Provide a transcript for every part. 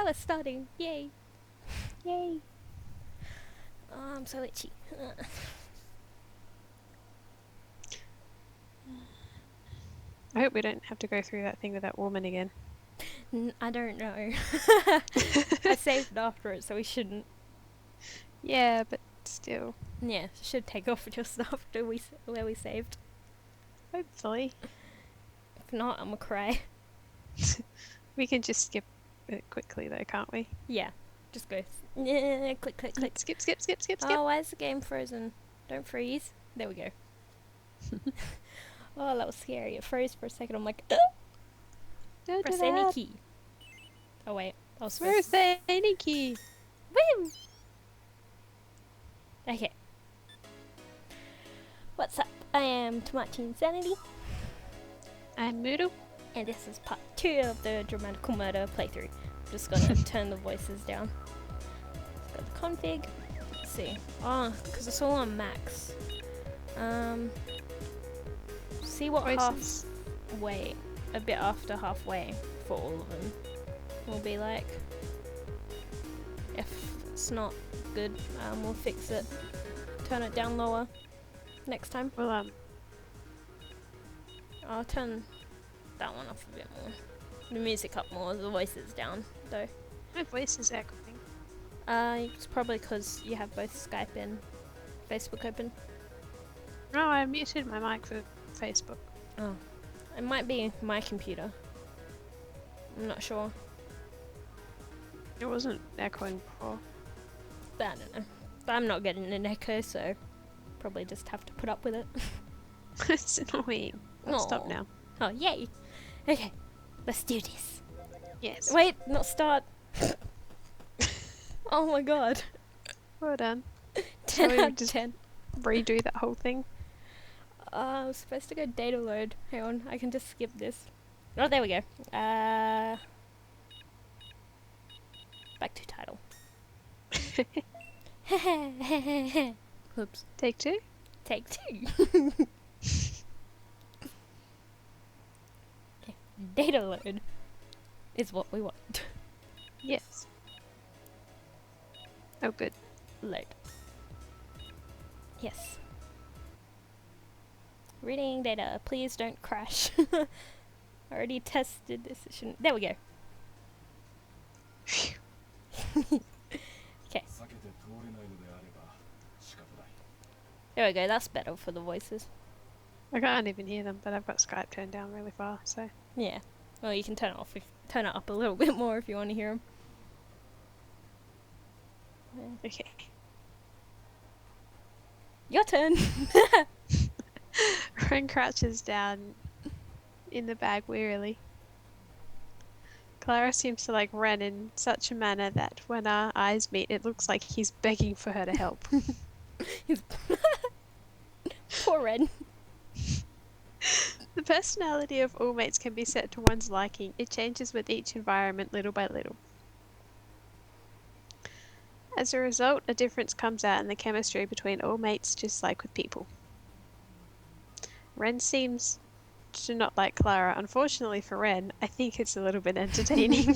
color's starting. Yay. Yay. Oh, I'm so itchy. I hope we don't have to go through that thing with that woman again. I don't know. I saved after it, so we shouldn't. Yeah, but still. Yeah, should take off just after where we saved. Hopefully. If not, I'm gonna cry. We can just skip it quickly though, can't we? Yeah, just go. Yeah, click, click, click. Skip, skip, skip, skip, skip. Oh, why is the game frozen? Don't freeze. There we go. Oh, that was scary. It froze for a second. I'm like, Don't press do any that. key. Oh wait, I was Where's supposed the any key? Woo! Okay. What's up? I am Tomachi Insanity, I'm Moodle. and this is part 2 of the Dramatical Murder playthrough. I'm just gonna turn the voices down. Let's go to config. Let's see. Oh, because it's all on max. See what Voices. halfway, a bit after halfway for all of them will be like. If it's not good, we'll fix it. Turn it down lower next time. Well, I'll turn that one off a bit more. The music up more, the voices down though. my voice is echoing. It's probably because you have both Skype and Facebook open. No, I muted my mic for Facebook. Oh. It might be my computer. I'm not sure. It wasn't echoing before. But I don't know. But I'm not getting an echo, so probably just have to put up with it. It's annoying. I'll stop Aw. now. Oh, yay! Okay, let's do this. Yes. Wait, not start. Oh my god. Well done. 10 we out of just- 10. Redo that whole thing. I was supposed to go data load. Hang on, I can just skip this. Oh, there we go. Back to title. Oops. Take 2. Take 2. Okay. Data load is what we want. Yes. Oh, good. Load. Yes. Reading data. Please don't crash. I already tested this. It shouldn't. There we go. Okay. There we go. That's better for the voices. I can't even hear them, but I've got Skype turned down really far, so. Yeah. Well, you can turn it off. Turn it up a little bit more if you want to hear them. Okay. Your turn. Ren crouches down in the bag wearily. Clara seems to like Ren in such a manner that when our eyes meet, it looks like he's begging for her to help. Poor Red. The personality of all mates can be set to one's liking. It changes with each environment little by little. As a result, a difference comes out in the chemistry between all mates, just like with people. Ren seems to not like Clara. Unfortunately for Ren, I think it's a little bit entertaining.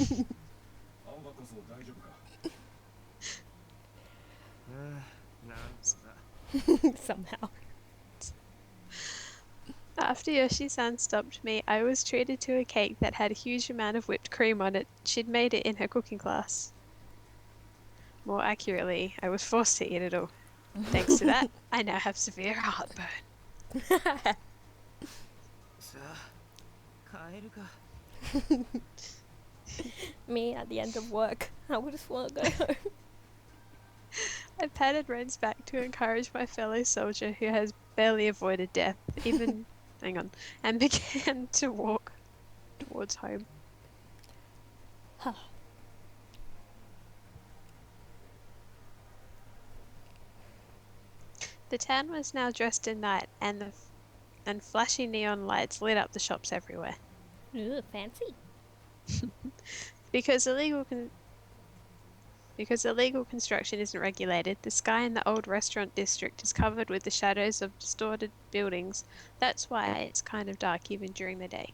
Somehow. After Yoshi-san stopped me, I was treated to a cake that had a huge amount of whipped cream on it. She'd made it in her cooking class. More accurately, I was forced to eat it all. Thanks to that, I now have severe heartburn. Me at the end of work. I would just want to go home. I patted Ren's back to encourage my fellow soldier who has barely avoided death, even, hang on, and began to walk towards home. The town was now dressed in night, and flashy neon lights lit up the shops everywhere. Ooh, fancy. Because illegal construction isn't regulated, the sky in the old restaurant district is covered with the shadows of distorted buildings. That's why it's kind of dark even during the day.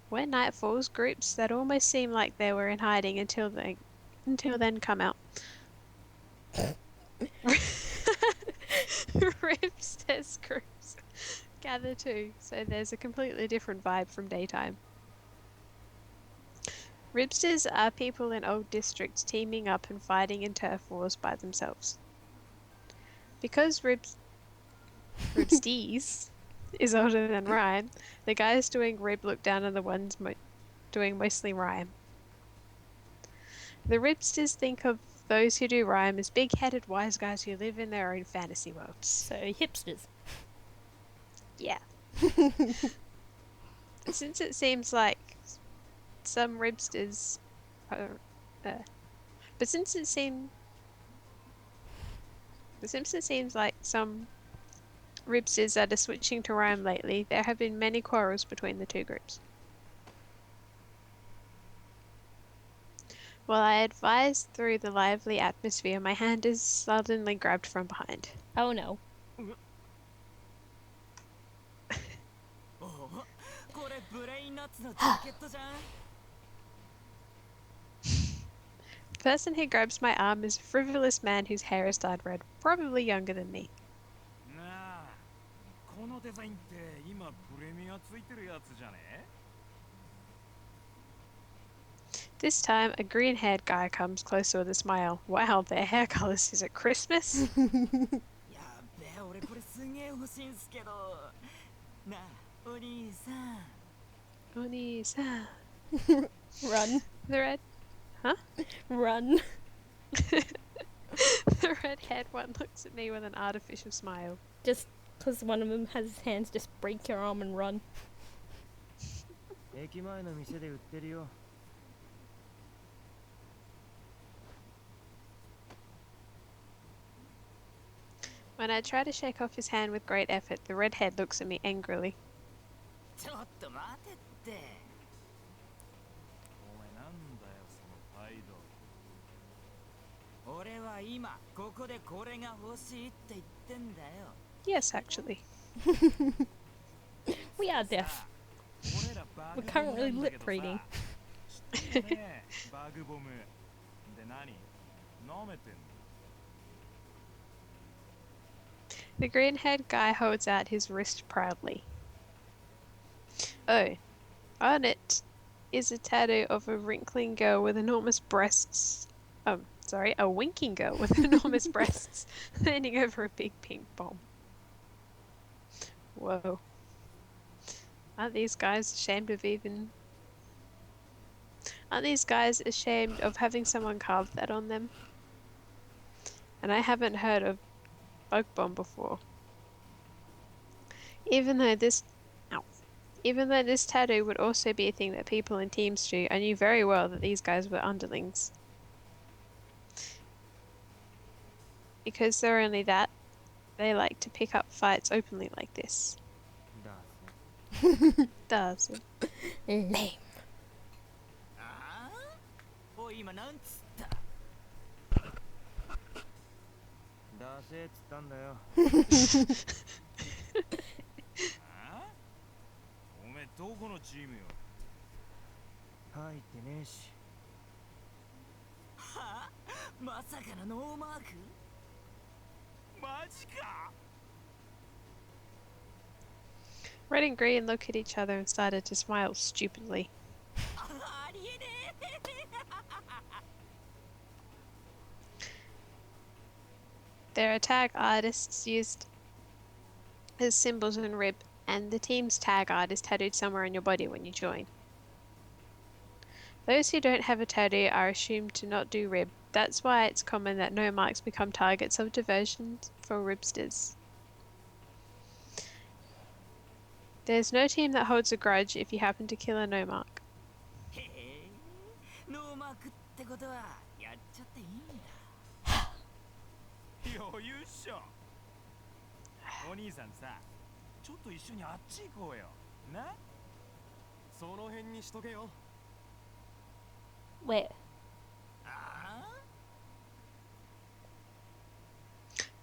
When night falls, groups that almost seem like they were in hiding until then come out. Ribsters groups gather too, so there's a completely different vibe from daytime. Ribsters are people in old districts teaming up and fighting in turf wars by themselves. Because Ribsties is older than rhyme, the guys doing rib look down on the ones doing mostly rhyme. The Ribsters think of those who do rhyme as big-headed wise guys who live in their own fantasy worlds. So hipsters. Yeah. Since it seems like some Ribsters are, but since it seems like some Ribsters that are switching to rhyme lately, there have been many quarrels between the two groups. While I advise through the lively atmosphere, my hand is suddenly grabbed from behind. Oh no. The person who grabs my arm is a frivolous man whose hair is dyed red, probably younger than me. This time, a green-haired guy comes closer with a smile. Wow, their hair colors. Is it Christmas? Oni-san. Run. The red... Huh? Run. The red-haired one looks at me with an artificial smile. Just because one of them has his hands, just break your arm and run. When I try to shake off his hand with great effort, the redhead looks at me angrily. Yes, actually. We are deaf. We're currently lip reading. The green-haired guy holds out his wrist proudly. Oh, on it is a tattoo of a wrinkling girl with enormous breasts. A winking girl with enormous breasts leaning over a big pink bomb. Whoa. Aren't these guys ashamed of having someone carve that on them? And I haven't heard of bug bomb before. Even though this tattoo would also be a thing that people in teams do, I knew very well that these guys were underlings. Because they're only that, they like to pick up fights openly like this. Does it? Lame. Red and green look at each other and started to smile stupidly. There are tag artists used as symbols in Rib, and the team's tag art is tattooed somewhere on your body when you join. Those who don't have a tattoo are assumed to not do Rib. That's why it's common that no marks become targets of diversions for Ribsters. There's no team that holds a grudge if you happen to kill a no mark. Where?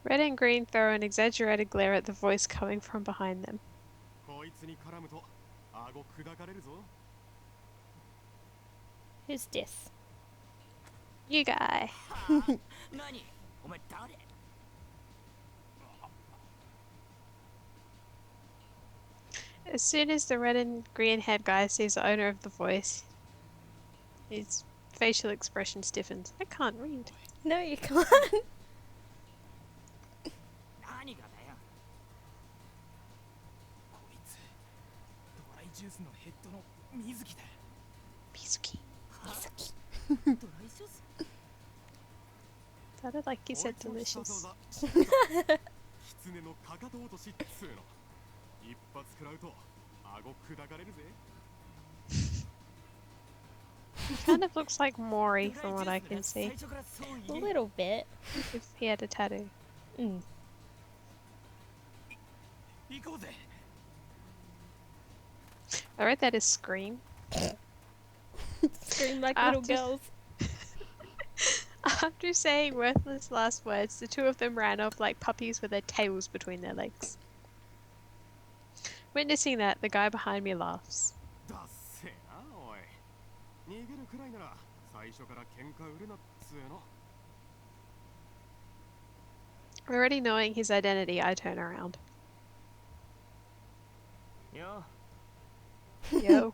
Red and green throw an exaggerated glare at the voice coming from behind them. Who's this? You guy. As soon as the red and green haired guy sees the owner of the voice, his facial expression stiffens. I can't read. No, you can't. 何がだよ。こいつドライジュースのヘッドの水木だ。 Mizuki. ドライジュース Sounded like he said delicious. 狐のかかと落としっつうの。一発食らうと顎砕かれるぜ。 He kind of looks like Mori from what I can see. A little bit. If he had a tattoo. Mm. 行こうぜ。 I read that as scream. Scream like little After- girls. After saying worthless last words, the two of them ran off like puppies with their tails between their legs. Witnessing that, the guy behind me laughs. だっせえなおい。逃げるくらいなら最初から喧嘩売るなっつうの。 Already knowing his identity, I turn around. よ。 Yo.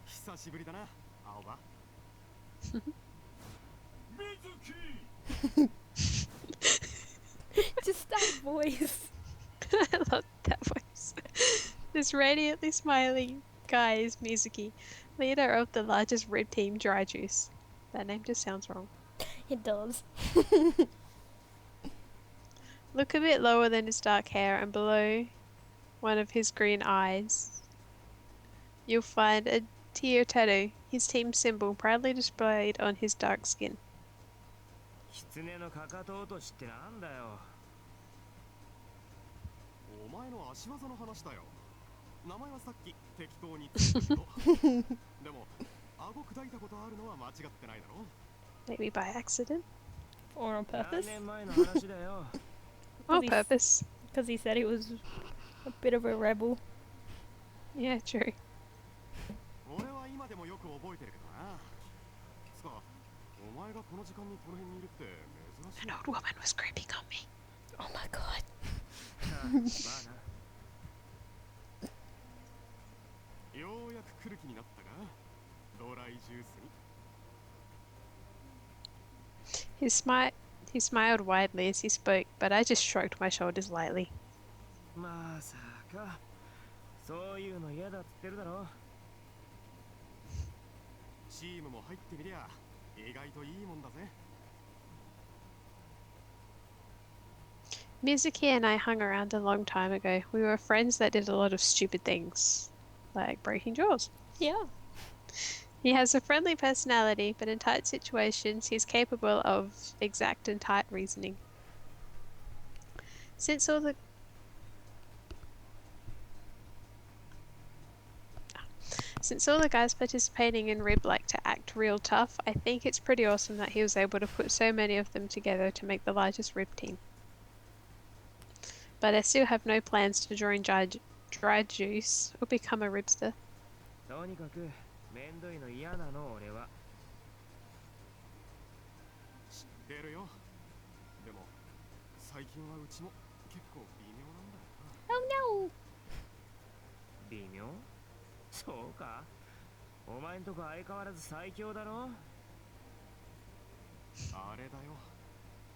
久しぶりだな、青葉。 Just that voice. I love that voice. This radiantly smiling guy is Mizuki, leader of the largest rib team, Dry Juice. That name just sounds wrong. It does. Look a bit lower than his dark hair and below one of his green eyes. You'll find a tear tattoo, his team symbol proudly displayed on his dark skin. 狐のかかと落としってなんだよ。お前の足技の話だよ。名前はさっき適当につけたけど。でも、顎砕いたことあるのは間違ってないだろ。 Maybe by accident? Or on 何 purpose. 年前の話だよ。 On Please. purpose. Because he said he was a bit of a rebel. Yeah, true. 俺は今でもよく覚えてるけどな。つか、お前がこの時間にこの辺にいるって珍しい An。old woman was creeping on me. Oh my god. まあな。ようやく来る気になったが、ドライジュースに。 He smiled widely as he spoke, but I just shrugged my shoulders lightly. まさか。そういうの嫌だっつってるだろ。チームも入ってみりゃ、意外といいもんだぜ。 Mizuki and I hung around a long time ago. We were friends that did a lot of stupid things, like breaking jaws. Yeah. He has a friendly personality, but in tight situations, he's capable of exact and tight reasoning. Since all the guys participating in Rib like to act real tough, I think it's pretty awesome that he was able to put so many of them together to make the largest Rib team. But I still have no plans to join Dry Juice or become a Ribster. とにかくめんどいの嫌なの俺は。知ってるよ。でも、最近はうちも結構微妙なんだよ Oh no. 微妙？そうか。お前んとこ相変わらず最強だろ。な。あれだよ。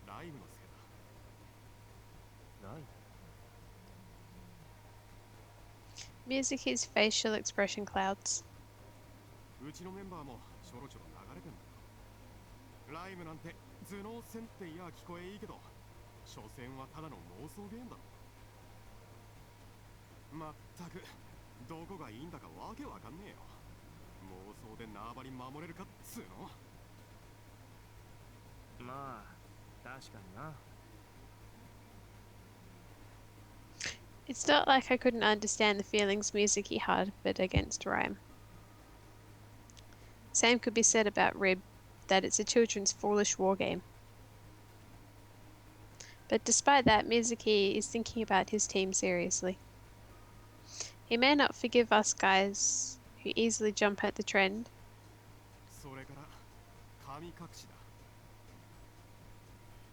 ライムのせいだ。ない。 Mizuki's facial expression clouds. うちのメンバーもちょろちょろ流れてんだよ。ライムなんて頭脳戦っていや聞こえいいけど、所詮はただの妄想ゲームだろ。まったく、どこがいいんだかわけわかんねえよ。妄想で縄張り守れるかっつうの。まあ、確かにな。It's not like I couldn't understand the feelings Mizuki had, but against Rhyme. Same could be said about Rib, that it's a children's foolish war game. But despite that, Mizuki is thinking about his team seriously. He may not forgive us guys who easily jump at the trend, 神隠しだ。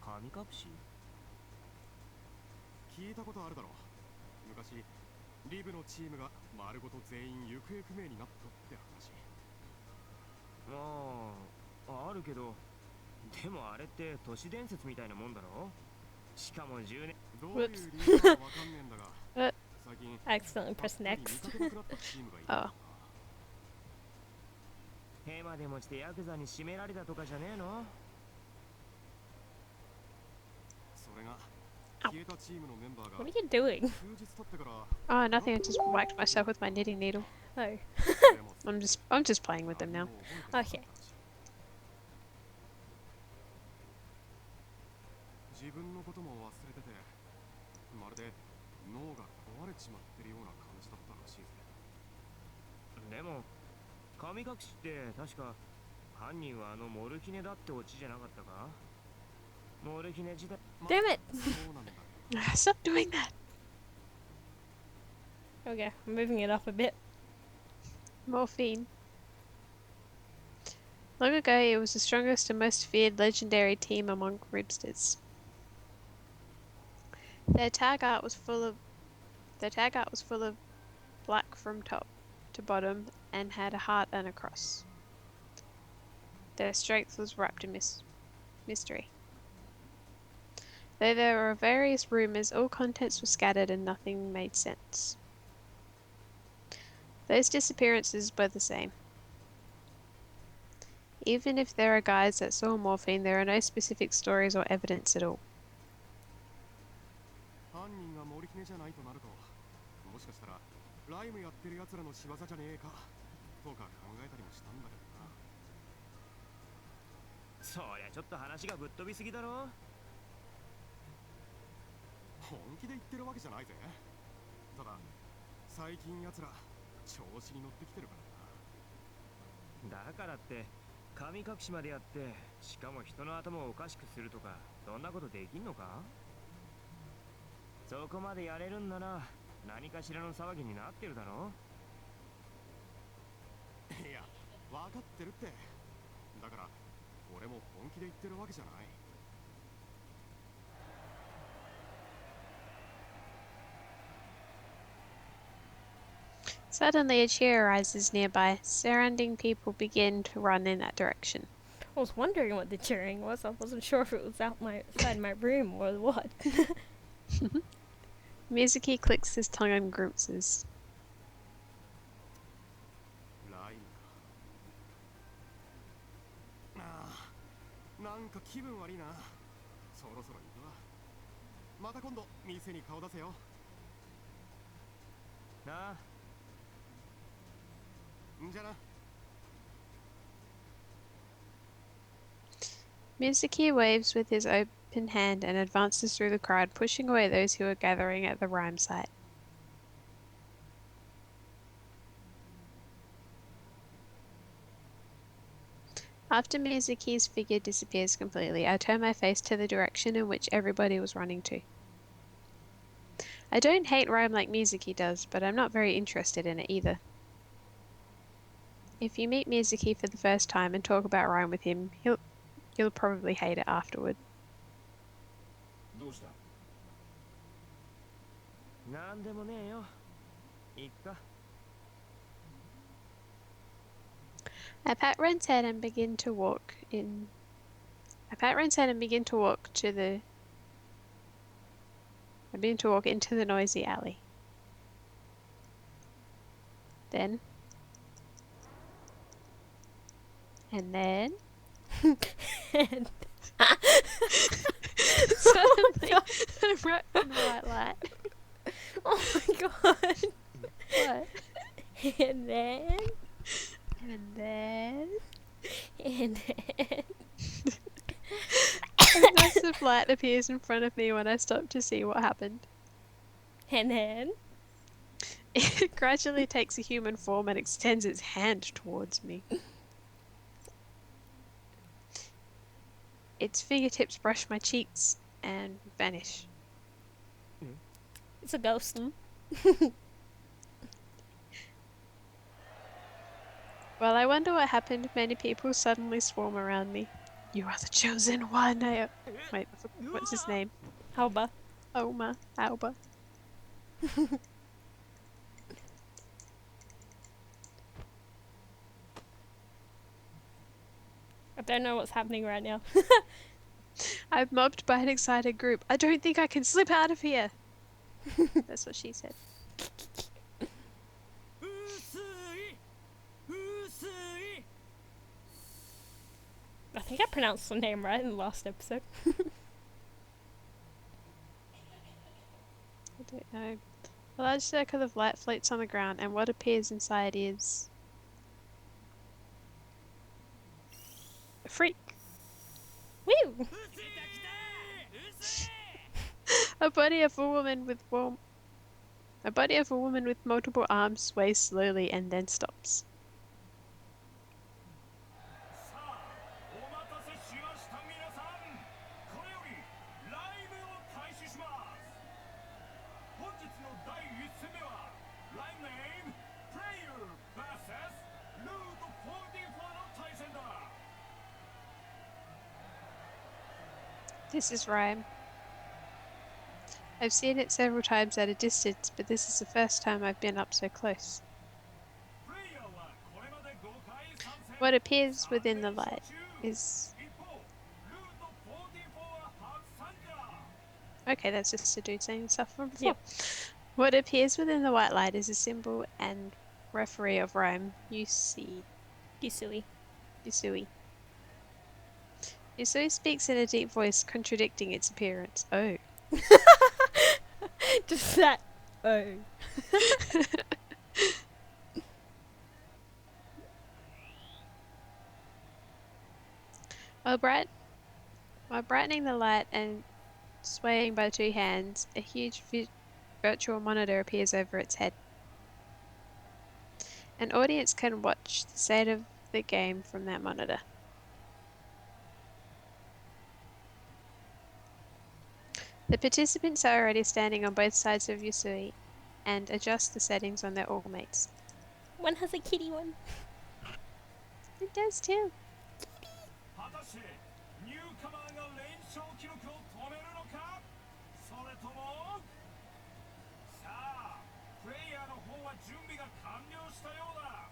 神隠し？聞いたことあるだろ。昔リブのチームが丸ごと全員行方不明になったって話。あるけど、でもあれって都市伝説みたいなもんだろ。しかも10年。どういう理由かわかんねえんだが、最近 Accidentally ぱっ pressed たり見 next. かけなくなったチームがいるんだ Oh. ヘマでもしてヤクザに締められたとかじゃねえの？それが消えたチームのメンバーが What are you doing? 数日経ってから Oh, nothing. I just whacked myself with my knitting needle. Oh. I'm just playing with them now. Okay. 自分のことも忘れてて、まるで脳が壊れちまってるような感じだったらしいぜ。でも神隠しって確か犯人はあのモルヒネだってオチじゃなかったか？モルヒネ時代。 Damn it! そうなんだけど Stop doing that. Okay, I'm moving it up a bit. Morphine. Long ago, it was the strongest and most feared legendary team among ribsters. Their tag art was full of black from top to bottom and had a heart and a cross. Their strength was wrapped in mystery. Though there were various rumors, all contents were scattered and nothing made sense. Those disappearances were the same. Even if there are guides that saw morphine, there are no specific stories or evidence at all. 犯人がモルヒネじゃないとなると、もしかしたらライムやってる奴らの仕業じゃねえかとか考えたりもしたんだけどな。そりゃちょっと話がぶっ飛びすぎだろ。本気で言ってるわけじゃないぜ。ただ最近奴ら調子に乗ってきてるからな。だからって神隠しまでやってしかも人の頭をおかしくするとかそんなことできんのか？そこまでやれるんなら何かしらの騒ぎになってるだろ。いや、分かってるって。だから俺も本気で言ってるわけじゃない。Suddenly, a cheer arises nearby. Surrounding people begin to run in that direction. I was wondering what the cheering was. I wasn't sure if it was outside my room or what. Mizuki clicks his tongue and grimaces. ライムか。なんか気分悪いな。そろそろ行くわ。また今度店に顔出せよ。なあ。んじゃな。Mizuki waves with his open hand and advances through the crowd, pushing away those who are gathering at the rhyme site. After Mizuki's figure disappears completely, I turn my face to the direction in which everybody was running to. I don't hate rhyme like Mizuki does, but I'm not very interested in it either. If you meet Mizuki for the first time and talk about rhyme with him, you'll probably hate it afterward. どうした？なんでもねえよ。いっか。I pat Ren's head and begin to walk into the noisy alley. Then suddenly, I'm wrapped in white light. Oh my god. What? And then. And then A massive light appears in front of me when I stop to see what happened. And then. It gradually takes a human form and extends its hand towards me. Its fingertips brush my cheeks and vanish. It's a ghost. Well, I wonder what happened. Many people suddenly swarm around me. You are the chosen one. Wait, what's his name? Halba. Oma. Alba. I don't know what's happening right now. I'm mobbed by an excited group. I don't think I can slip out of here. That's what she said. I think I pronounced the name right in the last episode. I don't know. A large circle of light floats on the ground, and what appears inside is a freak. Woo! A body of a woman with multiple arms sways slowly and then stops. さあお待たせしました皆さんこれよりライブを開始します本日の第1戦目はライブネームプレイヤー vs ルート44の対戦だ This is Rhyme. I've seen it several times at a distance, but this is the first time I've been up so close. プレイヤーはこれまで5回参戦 What appears within the light is... 一方ルート44は初参加 Okay, that's just a dude saying stuff from before. What appears within the white light is a symbol and referee of Rhyme, Yusui. Yusui. Yusui. Yusui speaks in a deep voice, contradicting its appearance. Oh. Just that. Oh. While brightening the light and swaying by two hands, a huge virtual monitor appears over its head. An audience can watch the state of the game from that monitor. The participants are already standing on both sides of Yusui and adjust the settings on their all-mates. One has a kitty one. It does too. 果たしてニューカマーが連勝記録を止めるのかそれともさあプレイヤーの方は準備が完了したようだ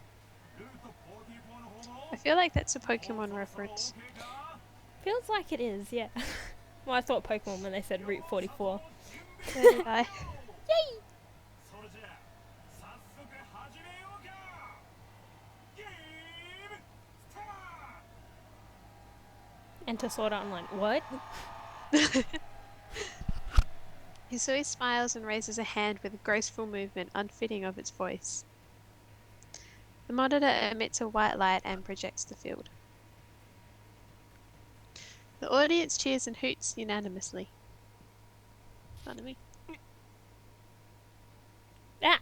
ルート44の方も I feel like that's a Pokemon reference. OK か Feels like it is, yeah. Well, I thought Pokemon when they said Route 44. So did I. Yay! それじゃあ早速始めようかゲームスタート Enter Sword Art Online. What? Yusui smiles and raises a hand with a graceful movement unfitting of its voice. The monitor emits a white light and projects the field. The audience cheers and hoots unanimously. Fun of me. Ah!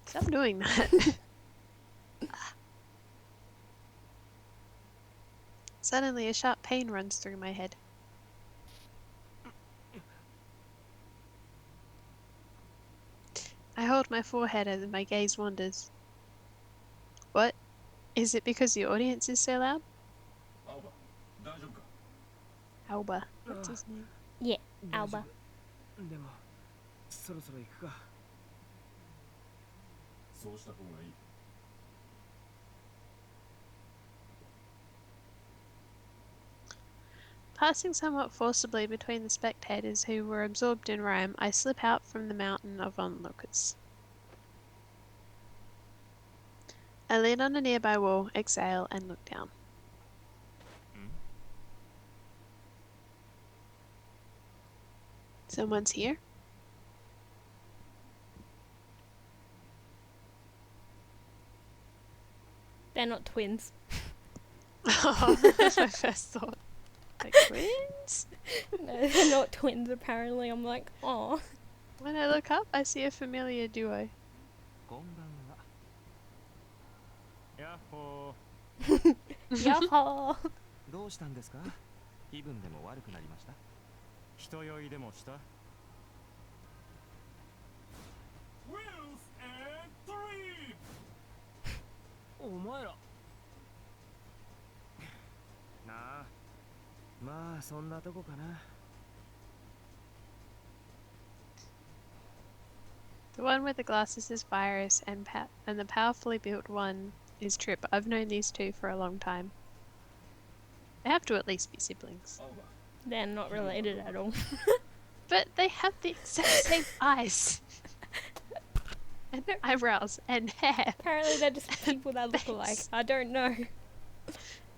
Stop doing that. Suddenly a sharp pain runs through my head. I hold my forehead as my gaze wanders. What? Is it because the audience is so loud? 青葉大丈夫か Alba. What's his name? Yeah, Alba. でもそろそろ行くかそうした方がいい Passing somewhat forcibly between the spectators who were absorbed in Rhyme, I slip out from the mountain of onlookers. I lean on a nearby wall, exhale, and look down. Someone's here? They're not twins. Oh, that's my first thought. Like twins? No, they're not twins apparently. I'm like, oh. When I look up, I see a familiar duo. こんばんはやっほ Yahoo! どうしたんですか気分でも悪くなりました人酔いでもした Wheels and three お前らなあ、まあそんなとこかな。 The one with the glasses is Virus, and the powerfully built one is Trip. I've known these two for a long time. They have to at least be siblings. 青葉 They're not related at all. But they have the exact same eyes. And eyebrows and hair Apparently they're just people that look alike. Face. I don't know.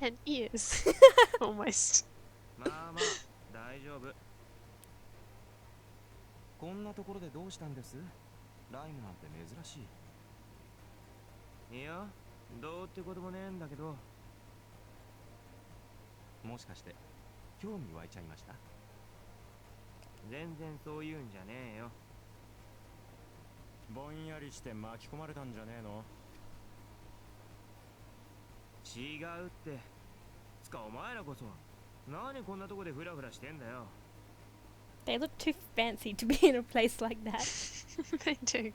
and ears. Almost. まあまあ大丈夫。こんなところでどうしたんです？ライムなんて珍しい。いや、どうってこともねえんだけど。もしかして興味湧いちゃいました？全然そういうんじゃねえよ。ぼんやりして巻き込まれたんじゃねえの？違うって。つかお前らこそ何こんなとこでフラフラしてんだよ。 They look too fancy to be in a place like that. They do.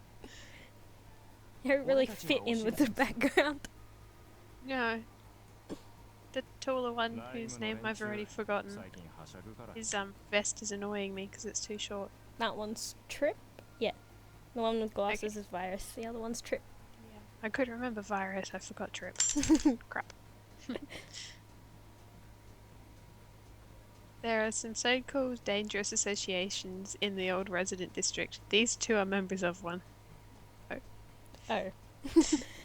They don't really fit in with the background. No. The taller one, Lime whose and name I've Venture. already forgotten, 最近はしゃぐから。 his vest is annoying me because it's too short. That one's Trip. Yeah. The one with glasses is Virus. The other one's Trip. Yeah. I could remember Virus, I forgot Trip. Crap. There are some so-called dangerous associations in the old resident district. These two are members of one. Oh.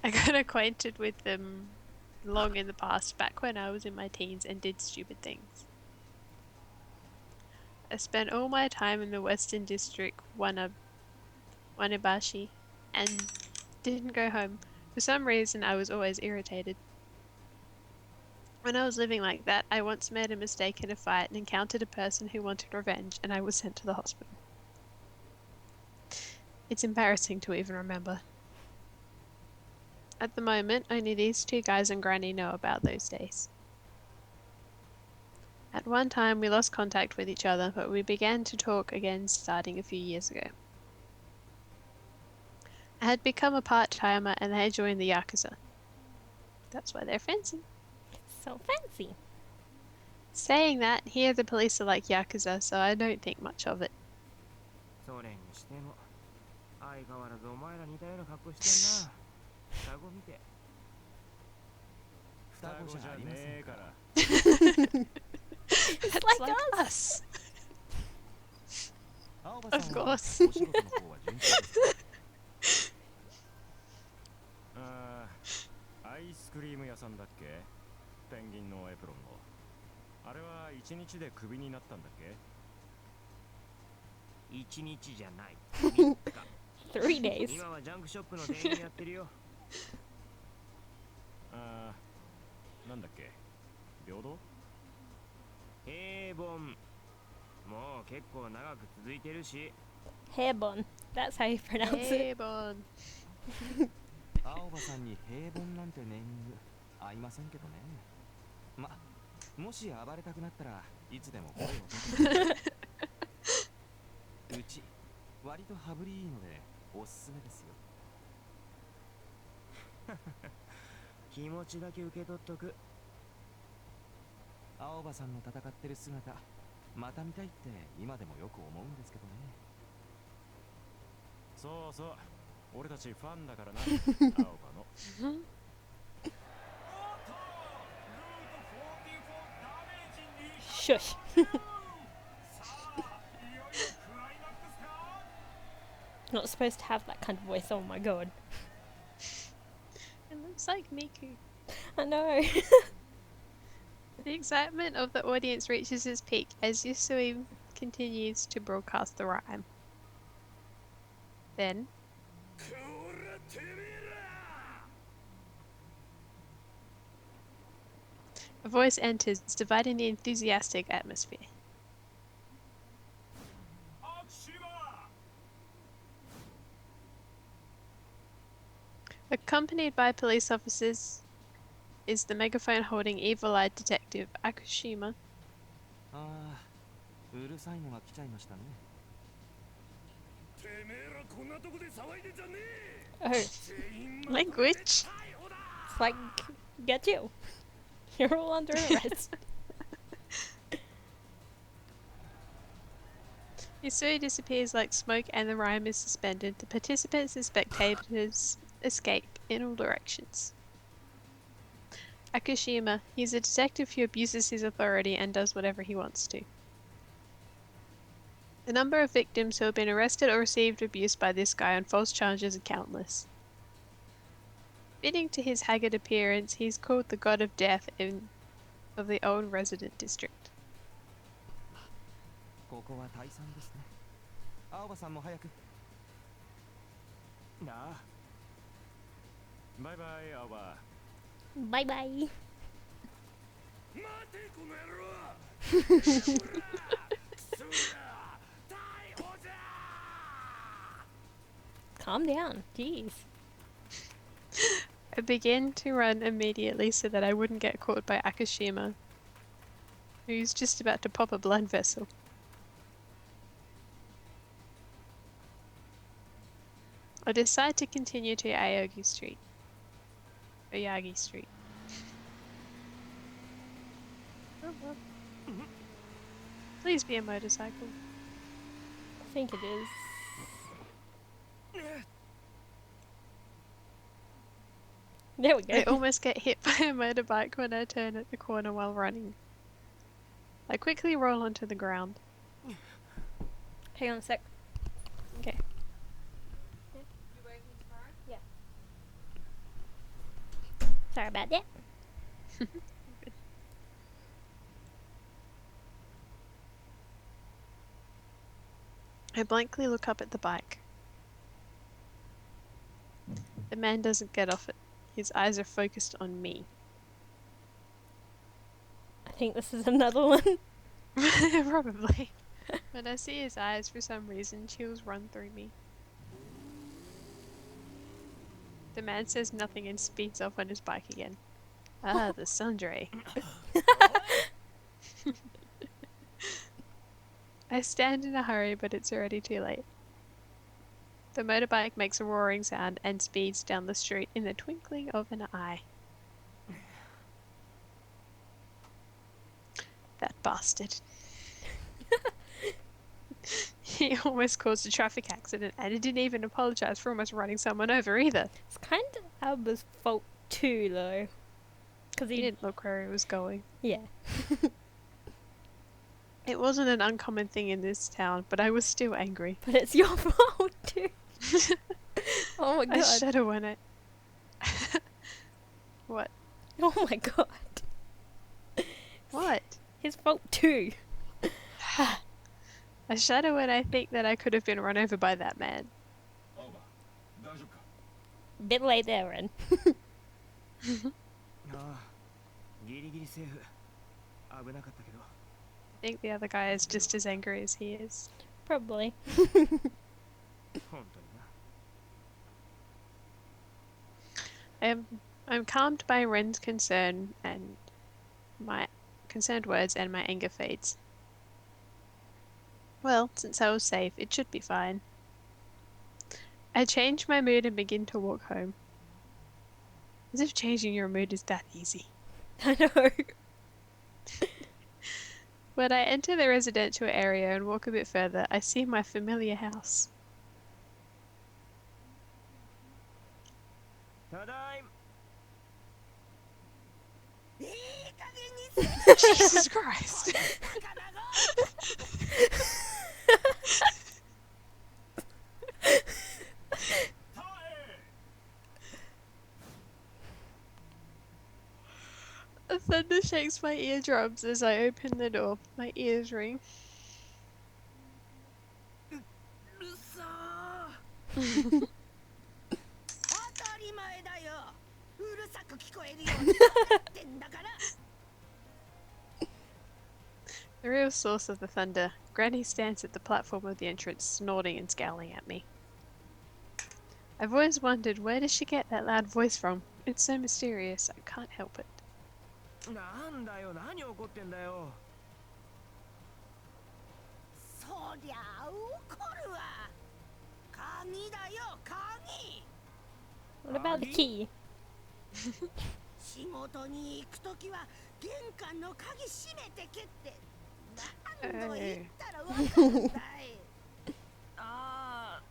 I got acquainted with them long in the past, back when I was in my teens and did stupid things. I spent all my time in the Western District, Wanabashi, and didn't go home. For some reason, I was always irritated. When I was living like that, I once made a mistake in a fight and encountered a person who wanted revenge, and I was sent to the hospital. It's embarrassing to even remember. At the moment, only these two guys and Granny know about those days. At one time, we lost contact with each other, but we began to talk again starting a few years ago. I had become a part-timer and they joined the Yakuza. That's why they're fancy. So fancy. Saying that, here the police are like Yakuza, so I don't think much of it. それにしても相変わらずお前ら似たような格好してんな。双子見て。双子じゃありませんから。 It's That's like us. us. 青葉さん Of はお course. 仕事の方は順調ですか？ああ、アイスクリーム屋さんだっけ？ペンギンのエプロンの。あれは1日でクビになったんだっけ？1日じゃない。 3 days. 今はジャンクショップの店員やってるよ。ああ、なんだっけ平等平凡。もう結構長く続いてるし。 Hairbun. That's how you pronounce it. Hey, Bon. 青葉さんに平凡なんてネーミング合いませんけどね。ま、もし暴れたくなったらいつでも声をかけて。うち割と羽振りいいのでおすすめですよ。気持ちだけ受け取っとく。青葉さんの戦ってる姿また見たいって今でもよく思うんですけどね。そうそう、俺たちファンだからな、青葉の。Shush. Not supposed to have that kind of voice. Oh my god. It looks like Miku. I know. The excitement of the audience reaches its peak as Yusui continues to broadcast the rhyme. Then, a voice enters, dividing the enthusiastic atmosphere. Accompanied by police officers is the megaphone holding evil-eyed detective Akushima. ああ、うるさいのが来ちゃいましたね。 Oh. Language? It's like, get you. You're all under arrest. He soon disappears like smoke and the rhyme is suspended. The participants and spectators escape in all directions. Akushima. He's a detective who abuses his authority and does whatever he wants to. The number of victims who have been arrested or received abuse by this guy on false charges are countless. Fitting to his haggard appearance, he's called the god of death of the old resident district. ここは退散ですね。青葉さんも早く。なあ。バイバイ、青葉。Bye bye. 待てこの野郎。逮捕じゃ。 Calm down. Jeez. I began to run immediately so that I wouldn't get caught by Akushima, who's just about to pop a blood vessel. I decide to continue to Oyagi Street. Please be a motorcycle. I think it is. There we go. I almost get hit by a motorbike when I turn at the corner while running. I quickly roll onto the ground. Hang on a sec. Okay. Sorry about that. I blankly look up at the bike. The man doesn't get off it. His eyes are focused on me. I think this is another one. Probably. When I see his eyes, for some reason, chills run through me. The man says nothing and speeds off on his bike again. Ah, the Sundre. I stand in a hurry, but it's already too late. The motorbike makes a roaring sound and speeds down the street in the twinkling of an eye. That bastard. He almost caused a traffic accident and he didn't even apologize for almost running someone over either. It's kind of Alba's fault too, though. Because He didn't look where he was going. Yeah. It wasn't an uncommon thing in this town, but I was still angry. But it's your fault too. Oh my god. I shudder when I... What? Oh my god. What? His fault too. I shudder when I think that I could have been run over by that man. 青葉大丈夫か Bit late there, Ren. ああ、ギリギリセーフ。危なかったけど。 I think the other guy is just as angry as he is. Probably. 本当にな。I'm calmed by Ren's concern and my concerned words and my anger fades. Well, since I was safe, it should be fine. I change my mood and begin to walk home. As if changing your mood is that easy. I know. When I enter the residential area and walk a bit further, I see my familiar house. ただいま。 Jesus Christ! The thunder shakes my eardrums as I open the door. My ears ring. うっそー。当たり前だよ。うるさく聞こえるようになってんだから。 The real source of the thunder. Granny stands at the platform of the entrance, snorting and scowling at me. I've always wondered, where does she get that loud voice from? It's so mysterious, I can't help it. なんだよ、何怒ってんだよ。そりゃあ怒るわ。鍵だよ、鍵。 What about the key? 仕事に行くときは玄関の鍵閉めてけって何度言ったらわかるんだい。ああ、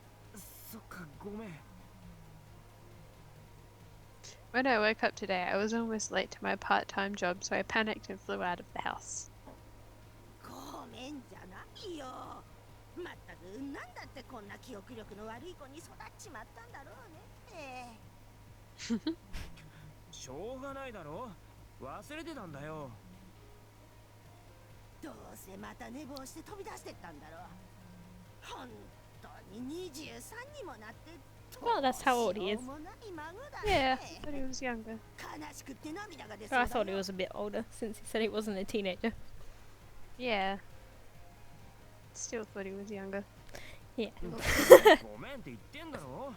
そっか、ごめん。 When I woke up today, I was almost late to my part-time job, so I panicked and flew out of the house. ごめんじゃないよ。まったくなんだってこんな記憶力の悪い子に育っちまったんだろうね。しょうがないだろ。忘れてたんだよ。どうせまた寝坊して飛び出してったんだろう。本当に23にもなって Well, that's how old he is. どうしようもない孫だ Yeah, ね。 I thought he was younger. 悲しくって涙が出 Oh, そう I だ thought he よ。 was a bit older since he said he wasn't a teenager. Yeah. Still thought he was younger. Yeah. ごめんって言ってんだろ。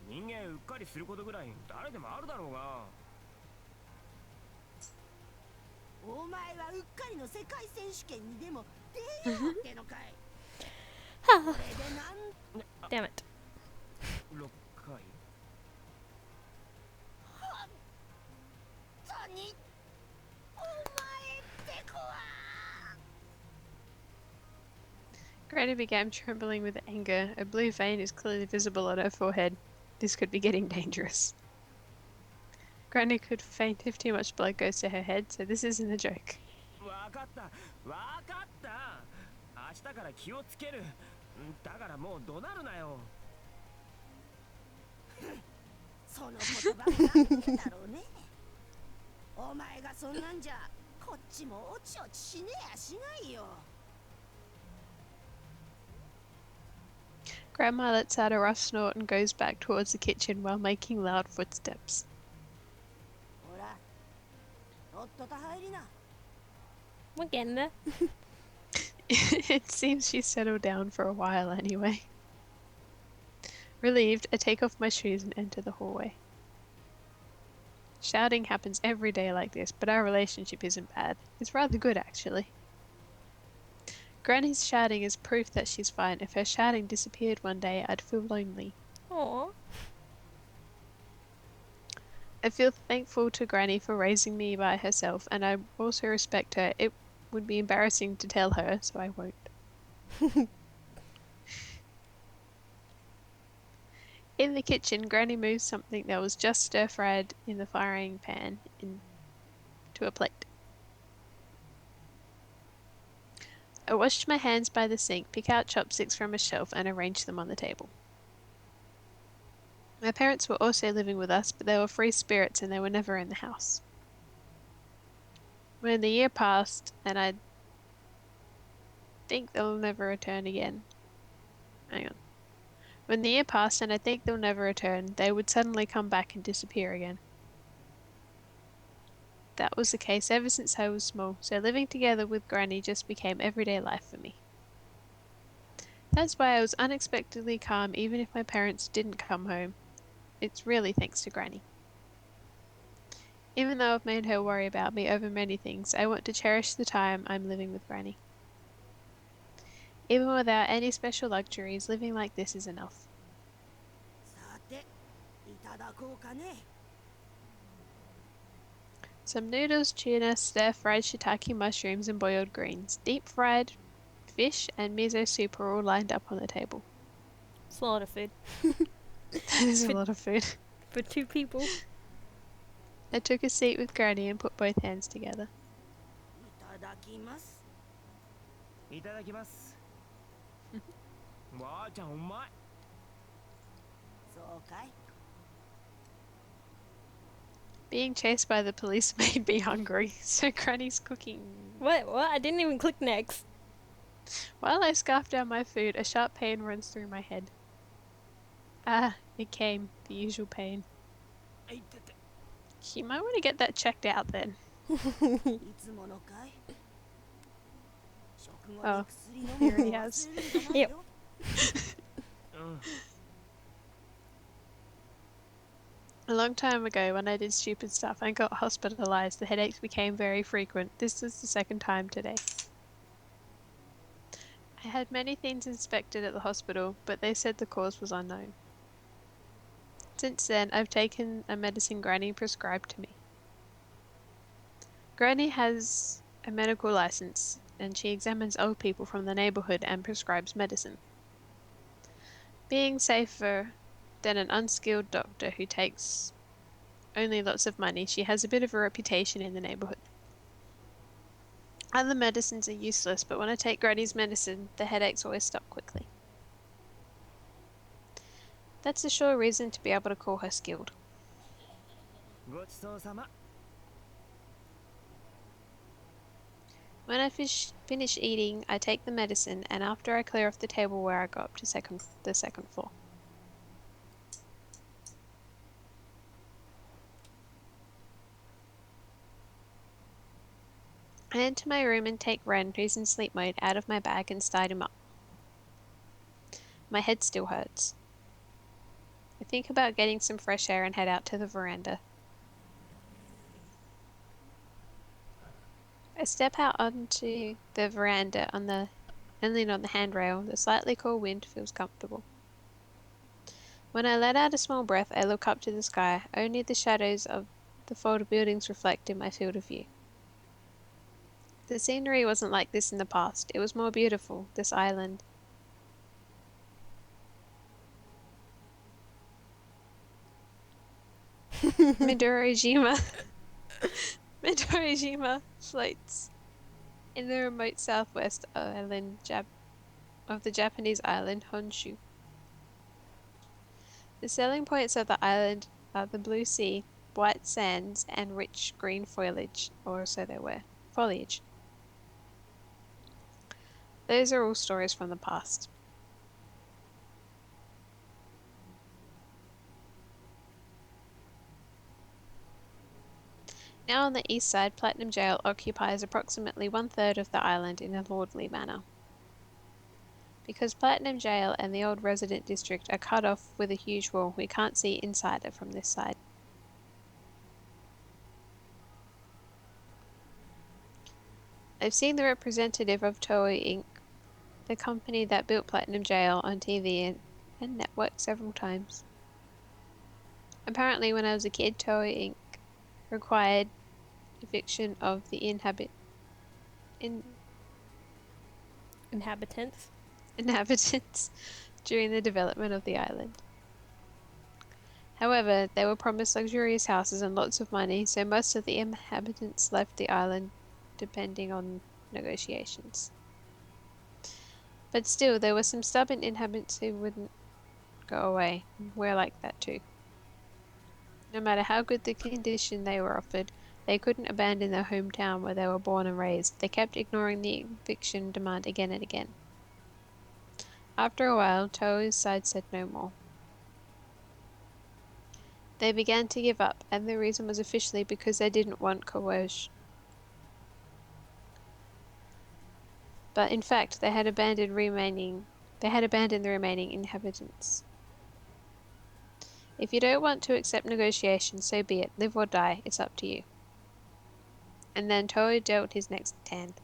人間うっかりすることぐらい誰でもあるだろうが。お前はうっかりの世界選手権にでも出ようってのかい。これでなん Damn it. 6回。とにお前って子は。 Granny began trembling with anger. A blue vein is clearly visible on her forehead. This could be getting dangerous. Granny could faint if too much blood goes to her head, so this isn't a joke. わかった、わかった。明日から気をつける。だからもう怒鳴るなよ。その言葉が何だろうね。お前がそんなんじゃこっちもおちおちしねえやしないよ。 Grandma lets out a rough snort and goes back towards the kitchen while making loud footsteps. ほら、とっとと入りな。 We're getting there. It seems she's settled down for a while anyway. Relieved, I take off my shoes and enter the hallway. Shouting happens every day like this, but our relationship isn't bad. It's rather good, actually. Granny's shouting is proof that she's fine. If her shouting disappeared one day, I'd feel lonely. Aww. I feel thankful to Granny for raising me by herself, and I also respect her. It would be embarrassing to tell her, so I won't. In the kitchen, Granny moves something that was just stir-fried in the frying pan into a plate. I washed my hands by the sink, pick out chopsticks from a shelf, and arrange them on the table. My parents were also living with us, but they were free spirits and they were never in the house. When the year passed, and I think they'll never return again. Hang on. When the year passed and I think they'll never return, they would suddenly come back and disappear again. That was the case ever since I was small, so living together with Granny just became everyday life for me. That's why I was unexpectedly calm even if my parents didn't come home. It's really thanks to Granny. Even though I've made her worry about me over many things, I want to cherish the time I'm living with Granny. Even without any special luxuries, living like this is enough. さて、いただこうかね。 Some noodles, tuna, stir-fried shiitake mushrooms and boiled greens, deep-fried fish and miso soup are all lined up on the table. It's a lot of food. That is a lot of food. For 2 people. I took a seat with Granny and put both hands together. いただきます。いただきます。わあちゃんうまい。そうかい。 Being chased by the police made me hungry, so Granny's cooking. What? I didn't even click next. While I scarf down my food, a sharp pain runs through my head. Ah, it came. The usual pain. あいてて。 You might want to get that checked out then. いつものかい。食後 Oh, に薬飲む here の he 忘 has. れるんじゃないよ。 うん。 A long time ago, when I did stupid stuff and got hospitalized, the headaches became very frequent. This was the second time today. I had many things inspected at the hospital, but they said the cause was unknown. Since then, I've taken a medicine Granny prescribed to me. Granny has a medical license, and she examines old people from the neighborhood and prescribes medicine. Being safer than an unskilled doctor who takes only lots of money, she has a bit of a reputation in the neighborhood. Other medicines are useless, but when I take Granny's medicine, the headaches always stop quickly. That's a sure reason to be able to call her skilled. ごちそうさま。 When I finish eating, I take the medicine, and after I clear off the table where I go up to the second floor. I enter my room and take Ren, who's in sleep mode, out of my bag and start him up. My head still hurts. I think about getting some fresh air and head out to the veranda. I step out onto the veranda and lean on the handrail. The slightly cool wind feels comfortable. When I let out a small breath, I look up to the sky. Only the shadows of the folded buildings reflect in my field of view. The scenery wasn't like this in the past. It was more beautiful, this island. Midorojima floats in the remote southwest island of the Japanese island Honshu. The selling points of the island are the blue sea, white sands, and rich green foliage, or so they were. Foliage. Those are all stories from the past. Now on the east side, Platinum Jail occupies approximately 1/3 of the island in a lordly manner. Because Platinum Jail and the old resident district are cut off with a huge wall, we can't see inside it from this side. I've seen the representative of Toei Inc., the company that built Platinum Jail, on TV and network several times. Apparently, when I was a kid, Toei Inc. required eviction of the inhabitants during the development of the island. However, they were promised luxurious houses and lots of money, so most of the inhabitants left the island depending on negotiations. But still, there were some stubborn inhabitants who wouldn't go away. We're like that too. No matter how good the condition they were offered, they couldn't abandon their hometown where they were born and raised. They kept ignoring the eviction demand again and again. After a while, Toei's side said no more. They began to give up, and the reason was officially because they didn't want coercion. But in fact, they had abandoned the remaining inhabitants. If you don't want to accept negotiations, so be it. Live or die, it's up to you. And then Toei dealt his next hand.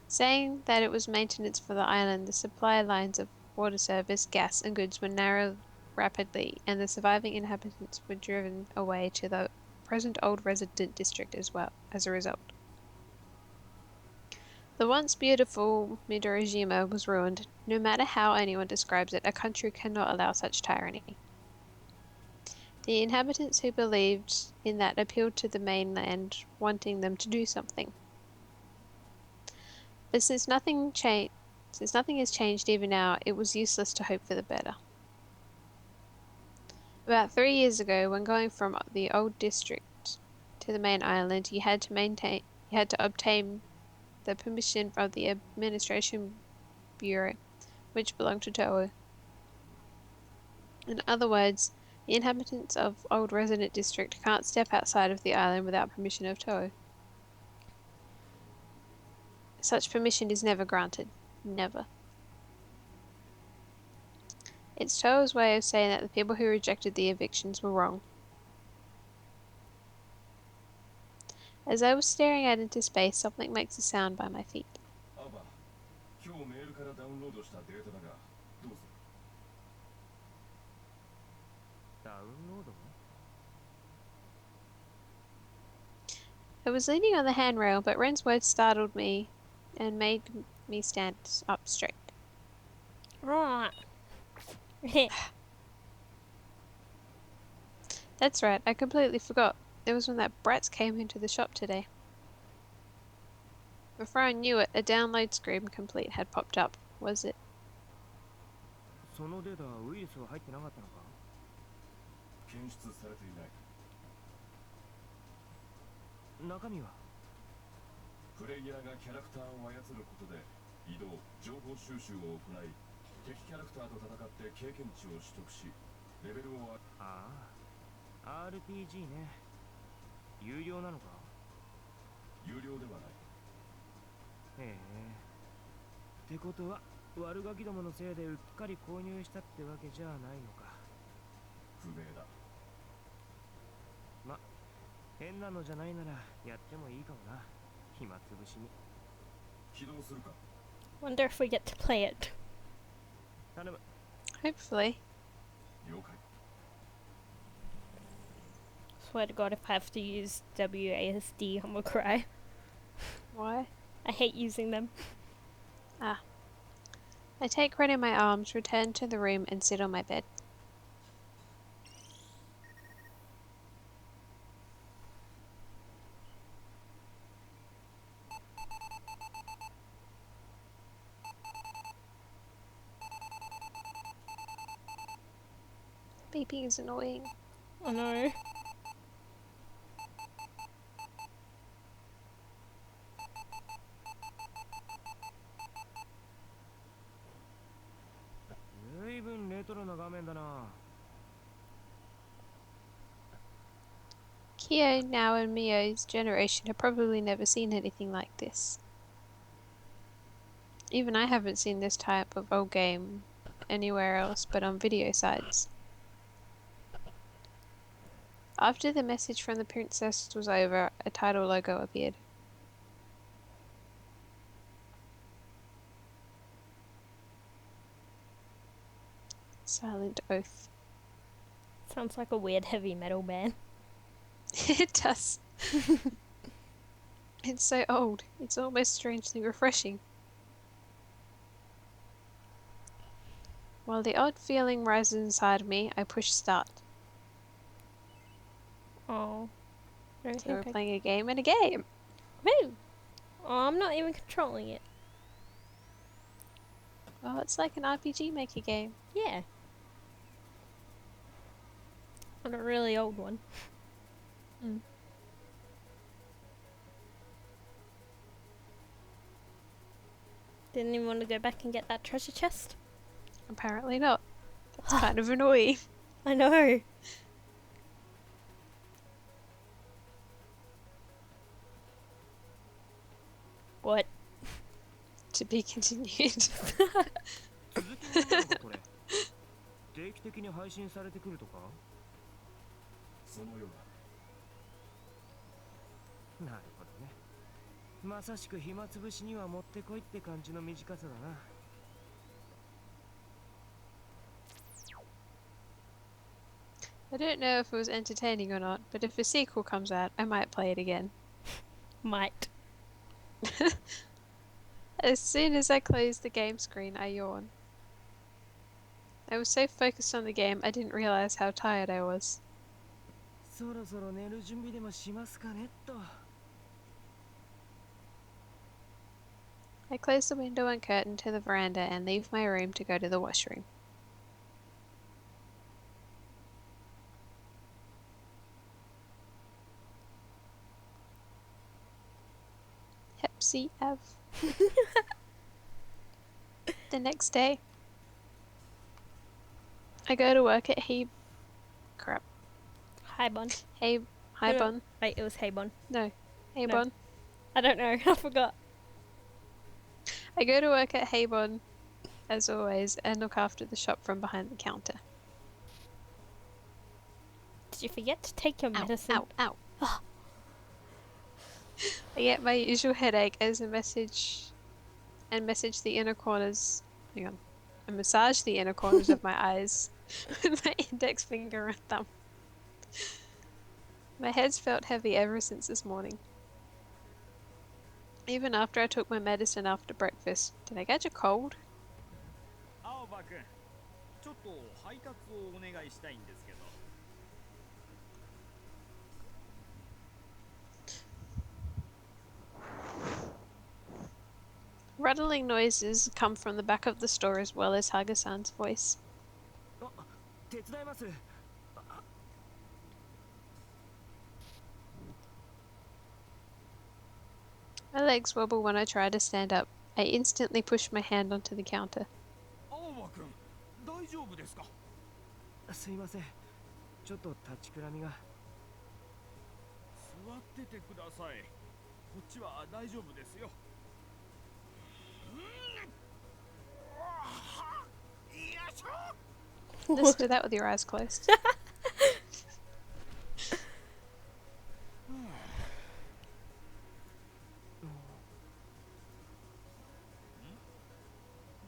Saying that it was maintenance for the island, the supply lines of water service, gas, and goods were narrowed rapidly, and the surviving inhabitants were driven away to the present old resident district as a result. The once beautiful Midorojima was ruined. No matter how anyone describes it, a country cannot allow such tyranny. The inhabitants who believed in that appealed to the mainland, wanting them to do something. But since nothing has changed even now, it was useless to hope for the better. About 3 years ago, when going from the old district to the main island, you had to obtain the permission of the Administration Bureau, which belonged to Toei. In other words, the inhabitants of Old Resident District can't step outside of the island without permission of Toei. Such permission is never granted. Never. It's Toei's way of saying that the people who rejected the evictions were wrong. As I was staring out into space, something makes a sound by my feet. アバ、今日メールからダウンロードしたデータだが、was leaning on the handrail, but Ren's words startled me and made me stand up straight. Right. That's right, I completely forgot. It was when that brat came into the shop today. Before I knew it, a download screen complete had popped up. Was it? そのデータはウイルスは入ってなかったのか？検出されていない。中身は？プレイヤーがキャラクターを操ることで移動、情報収集を行い、敵キャラクターと戦って経験値を取得し、レベルをああ、RPG ね。有料なのか？有料ではない。へえ。ってことは悪ガキどものせいでうっかり購入したってわけじゃないのか。不明だ。ま、変なのじゃないならやってもいいかもな。暇つぶしに。起動するか。 Wonder if we get to play it. 頼む。 Hopefully. 了解。 Swear to God, if I have to use WASD, I'm gonna cry. Why? I hate using them. I take Ren in my arms, return to the room, and sit on my bed. Beeping is annoying. I know. Kyo, Now, and Mio's generation have probably never seen anything like this. Even I haven't seen this type of old game anywhere else but on video sites. After the message from the princess was over, a title logo appeared. Silent Oath. Sounds like a weird heavy metal band. It does. It's so old. It's almost strangely refreshing. While the odd feeling rises inside me, I push start. Oh. I don't So we're think I... playing a game and a game. Woo! Oh, I'm not even controlling it. Well, it's like an RPG Maker game. Yeah. And a really old one. Mm. Didn't even want to go back and get that treasure chest. Apparently not. That's kind of annoying. I know. What? To be continued. 続きものなのかこれ。定期的に配信されてくるとか？そのようだ。なるほどね。まさしく暇つぶしにはもってこいって感じの短さだな。I don't know if it was entertaining or not, but if a sequel comes out, I might play it again. Might. As soon as I close the game screen, I yawn. I was so focused on the game, I didn't realize how tired I was. そろそろ寝る準備でもしますかねっと。I close the window and curtain to the veranda and leave my room to go to the washroom. Hepsi Ave. The next day, I go to work at Crap. Haibon. Haibon. Wait, it was Haibon. No. Haibon. I don't know. I forgot. I go to work at Haybon, as always, and look after the shop from behind the counter. Did you forget to take your medicine? Ow, ow. I get my usual headache as a message the inner corners. Hang on. I massage the inner corners of my eyes with my index finger and thumb. My head's felt heavy ever since this morning. Even after I took my medicine after breakfast. Did I catch a cold? 青葉君、ちょっと配達をお願いしたいんですけど。Rattling noises come from the back of the store as well as Haga-san's voice. あ、手伝います。My legs wobble when I try to stand up. I instantly push my hand onto the counter. 青葉君、大丈夫ですか？すいません。ちょっと立ちくらみが。座っててください。こっちは大丈夫ですよ。Let's do that with your eyes closed.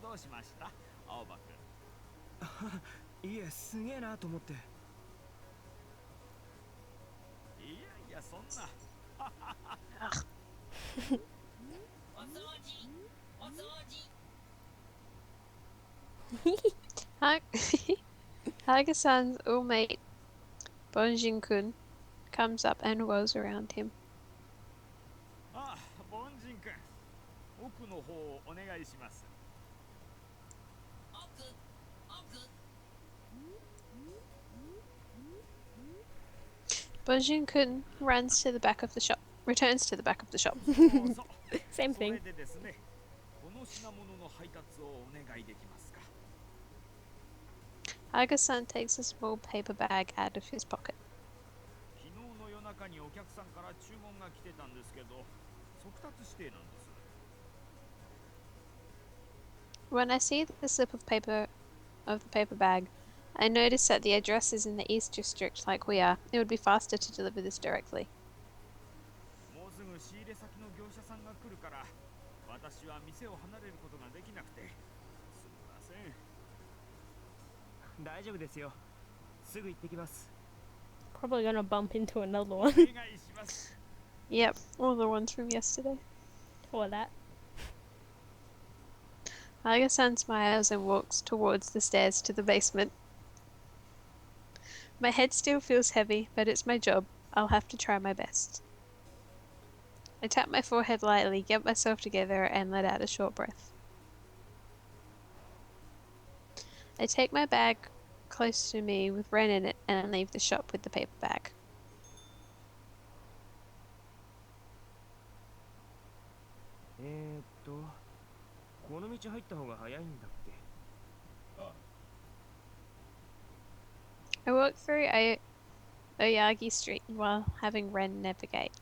どうしました、青葉君？いえ、すげえなと思って。いやいや、そんな。お掃除、お掃除。Haga-san's all-mate, Bonjin-kun, comes up and whirls around him. あ、凡人君。奥の方をお願いします。Bonjin-kun runs to the back of the shop, returns to the back of the shop. Same thing. それでですね、この品物の配達をお願いできますか？ Haga-san takes a small paper bag out of his pocket. 昨日の夜中にお客さんから注文が来てたんですけど、速達指定なんです。 When I see the slip of paper of the paper bag, I notice that the address is in the East District like we are. It would be faster to deliver this directly. もうすぐ仕入れ先の業者さんが来るから、私は店を離れることができなくて、すみません。大丈夫ですよ。すぐ行ってきます。 Probably gonna bump into another お one. 願いします。 Yep, all the ones from yesterday. Or that. Haga-san smiles and walks towards the stairs to the basement. My head still feels heavy, but it's my job. I'll have to try my best. I tap my forehead lightly, get myself together, and let out a short breath. I take my bag close to me with Ren in it and leave the shop with the paper bag. この道入った方が早いんだっけ？ I walk through Oyagi Street while having Ren navigate.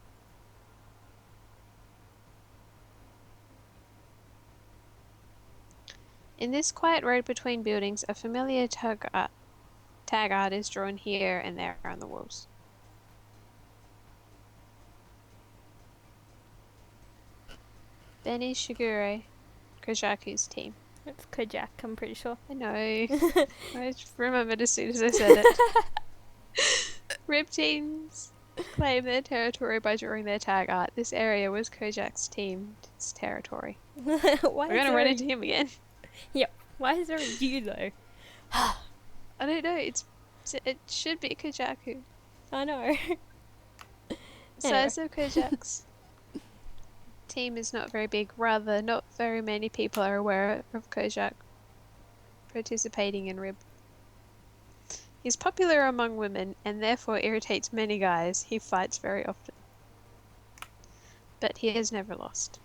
In this quiet road between buildings, a familiar tag art is drawn here and there on the walls. Benny Shigure, Kojaku's team. It's Kojak, I'm pretty sure. I know. I just remembered as soon as I said it. Rib teams claim their territory by drawing their tag art. This area was Kojak's team's territory. Why We're gonna run into him again. Why is there a U though? I don't know. It should be Kojaku. I know. Size of Kojak's team is not very big. Rather, not very many people are aware of Kojak participating in Rib. He's popular among women and therefore irritates many guys. He fights very often. But he has never lost.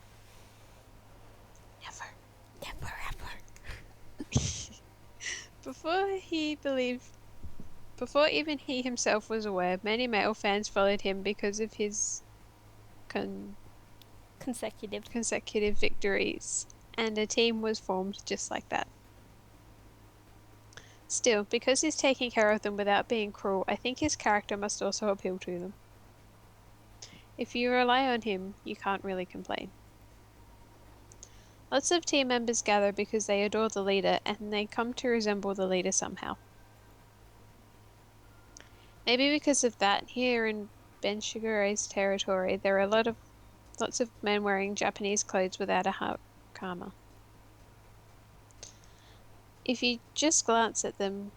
Never. Never ever. Before even he himself was aware, many male fans followed him because of his consecutive victories, and a team was formed just like that. Still, because he's taking care of them without being cruel, I think his character must also appeal to them. If you rely on him, you can't really complain. Lots of team members gather because they adore the leader, and they come to resemble the leader somehow. Maybe because of that, here in Ben Shigure's territory, there are a lot of Lots of men wearing Japanese clothes without a hakama. If you just glance at them,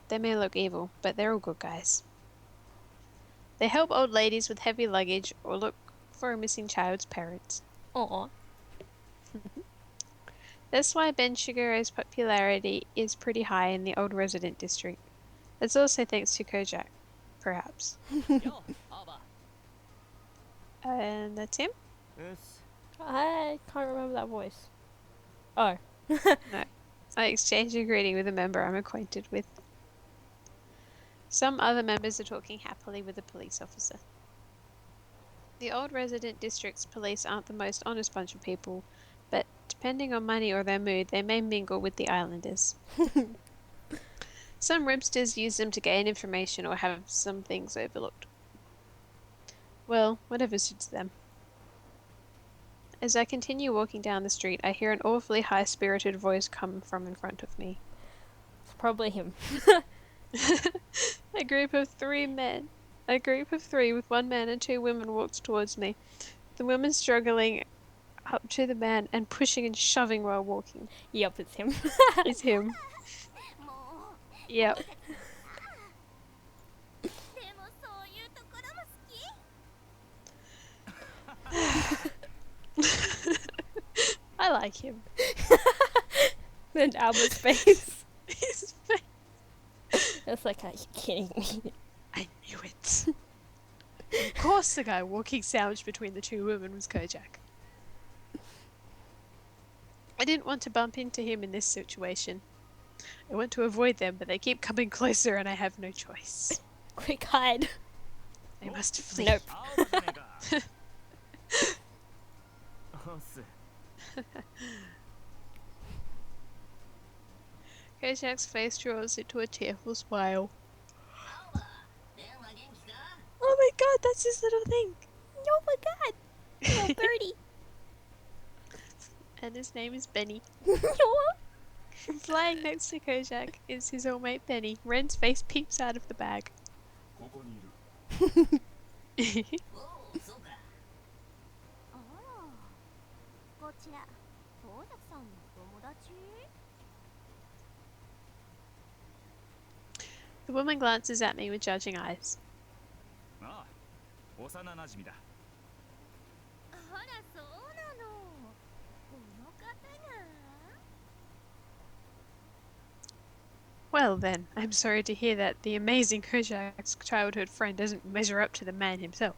they may look evil, but they're all good guys. They help old ladies with heavy luggage or look for a missing child's parents. Aw. That's why Ben Shigero's popularity is pretty high in the old resident district. It's also thanks to Kojak, perhaps. And that's him? Yes. I can't remember that voice. Oh. No. I exchanged a greeting with a member I'm acquainted with. Some other members are talking happily with a police officer. The old resident district's police aren't the most honest bunch of people, but depending on money or their mood, they may mingle with the islanders. Some ribsters use them to gain information or have some things overlooked. Well, whatever suits them. As I continue walking down the street, I hear an awfully high-spirited voice come from in front of me. It's probably him. A group of three with one man and two women walked towards me. The women struggling up to the man and pushing and shoving while walking. Yup, it's him. It's him. もう Yep. でもそういうところも好き I like him. Then Albert's face. His face. It's like, are you kidding me? I knew it. Of course the guy walking sandwiched between the two women was Kojak. I didn't want to bump into him in this situation. I want to avoid them, but they keep coming closer and I have no choice. Quick hide. I must flee. Nope. 青じゃねえか。おっす。 Kojak's face draws into a tearful smile. 電話元気か Oh my god, that's his little thing! Oh my god. Little birdie. And his name is Benny. What? Flying next to Kojak is his old mate Benny. Ren's face peeps out of the bag. ここにいる。おおそうかあらこちら大崎さんのお友達 The woman glances at me with judging eyes. ああ、幼馴染だ。あらそうなのこの方が Well then, I'm sorry to hear that the amazing Kojak's childhood friend doesn't measure up to the man himself.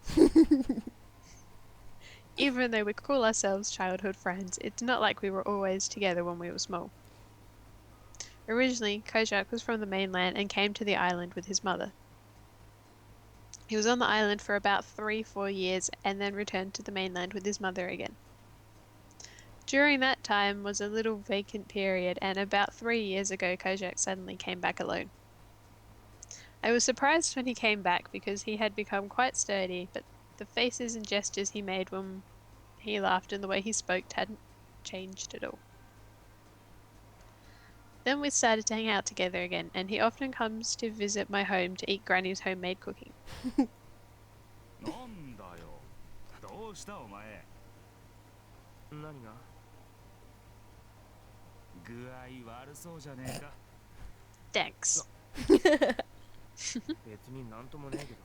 Even though we call ourselves childhood friends, it's not like we were always together when we were small. Originally, Kojak was from the mainland and came to the island with his mother. He was on the island for about 3-4 years and then returned to the mainland with his mother again. During that time was a little vacant period, and about 3 years ago Kojak suddenly came back alone. I was surprised when he came back because he had become quite sturdy, but the faces and gestures he made when he laughed and the way he spoke hadn't changed at all. Then we started to hang out together again, and he often comes to visit my home to eat Granny's homemade cooking. なんだよ。どうしたお前。何が？具合悪そうじゃねえか。 Thanks. 別になんともねえけど。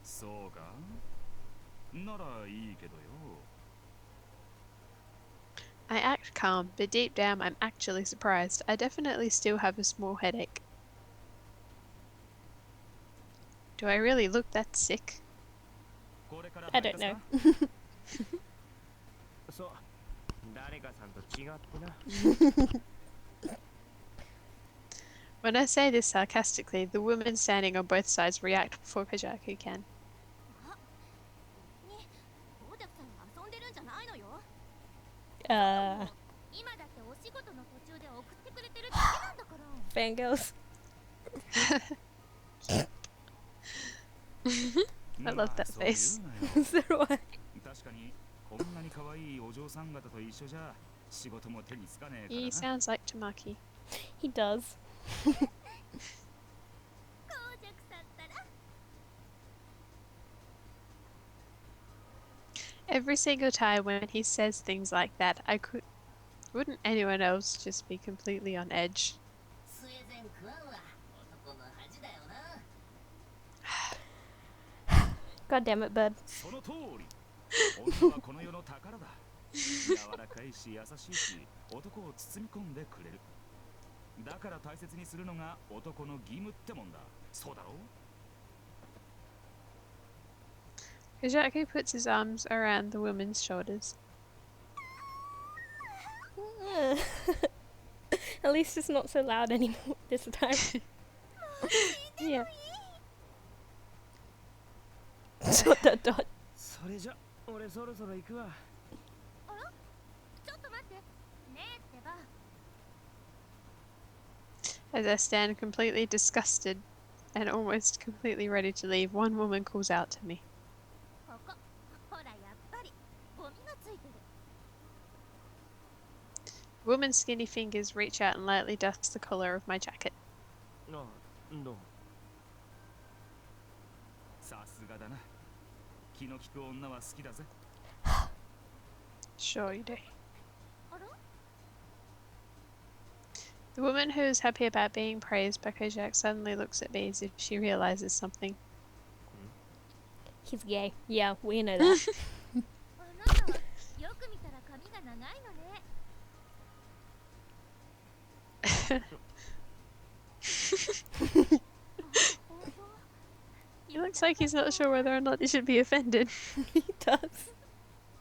そうかならいいけどよ。 I act calm, but deep down I'm actually surprised. I definitely still have a small headache. Do I really look that sick? これから I 配 don't 達 know. かそう。誰かさんと違ってな。 When I say this sarcastically, the women standing on both sides react before Kajaku can. に大崎さんが遊んでるんじゃないのよ Uh, 今だってお仕事の途中で送ってくれてるだけなんだから fangirls. I love that まあ face. そう言うなよ So do I. 確かにこんなに可愛いお嬢さん方と一緒じゃ仕事も手につかねえから He な。 sounds like Tamaki. He does. 紅雀さんったら Every single time when he says things like that, wouldn't anyone else just be completely on edge? スウェーデンクワンは男の恥だよな。 God damn it, bud. その通り。女はこの世の宝だ。柔らかいし優しいし、男を包み込んでくれる。だから大切にするのが男の義務ってもんだ。そうだろう？ Kojaki puts his arms around the woman's shoulders. At least it's not so loud anymore this time. Yeah. Dot. それじゃ俺そろそろ行くわ。ちょっと待って。ねえってば。 As I stand completely disgusted and almost completely ready to leave, one woman calls out to me. ここ。ほらやっぱりゴミがついてる。 The woman's skinny fingers reach out and lightly dust the collar of my jacket. あ、どう？さすがだな。気の利く女は好きだぜ。 Sure you do. あら？ The woman who is happy about being praised by Kojak suddenly looks at me as if she realizes something. He's gay. Yeah, we know that. あなたはよく見たら髪が長いのね。 He looks like he's not sure whether or not he should be offended. He does.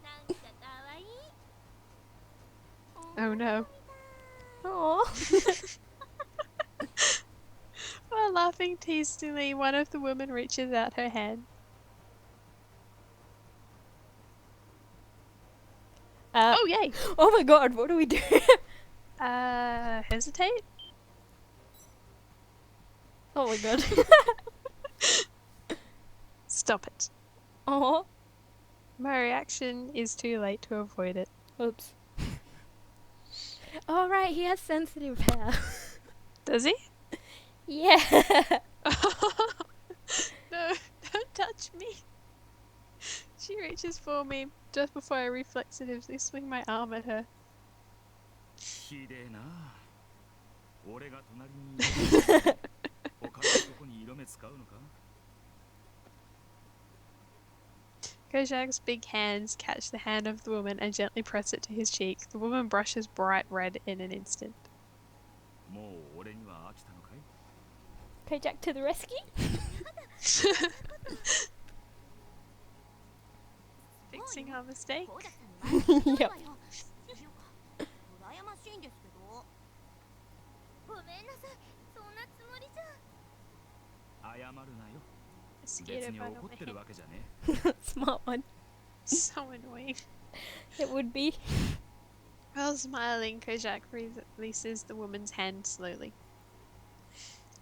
なんかかわいい。 Oh no. Aww. While laughing teasingly, one of the women reaches out her hand. Oh yay! Oh my god, what do we do? Hesitate? Oh my god. Stop it. Aww. My reaction is too late to avoid it. Oops. Oh right, he has sensitive hair. Does he? Yeah. No, don't touch me. She reaches for me just before I reflexively swing my arm at her. ひでえな。俺が隣にいる。他の男に色目使うのか？ Kojak's big hands catch the hand of the woman and gently press it to his cheek. The woman brushes bright red in an instant. もう俺には飽きたのかい？ Kojak to the rescue. Fixing our mistake. ゴージャスさんに悪いことだわよ。羨ましいんですけど。ごめんなさい。そんなつもりじゃ。謝るなよ。 Mosquito 別に bite on 怒 my ってる head. わけじゃね Smart one. So annoying. It would be. While smiling, Kojak releases the woman's hand slowly.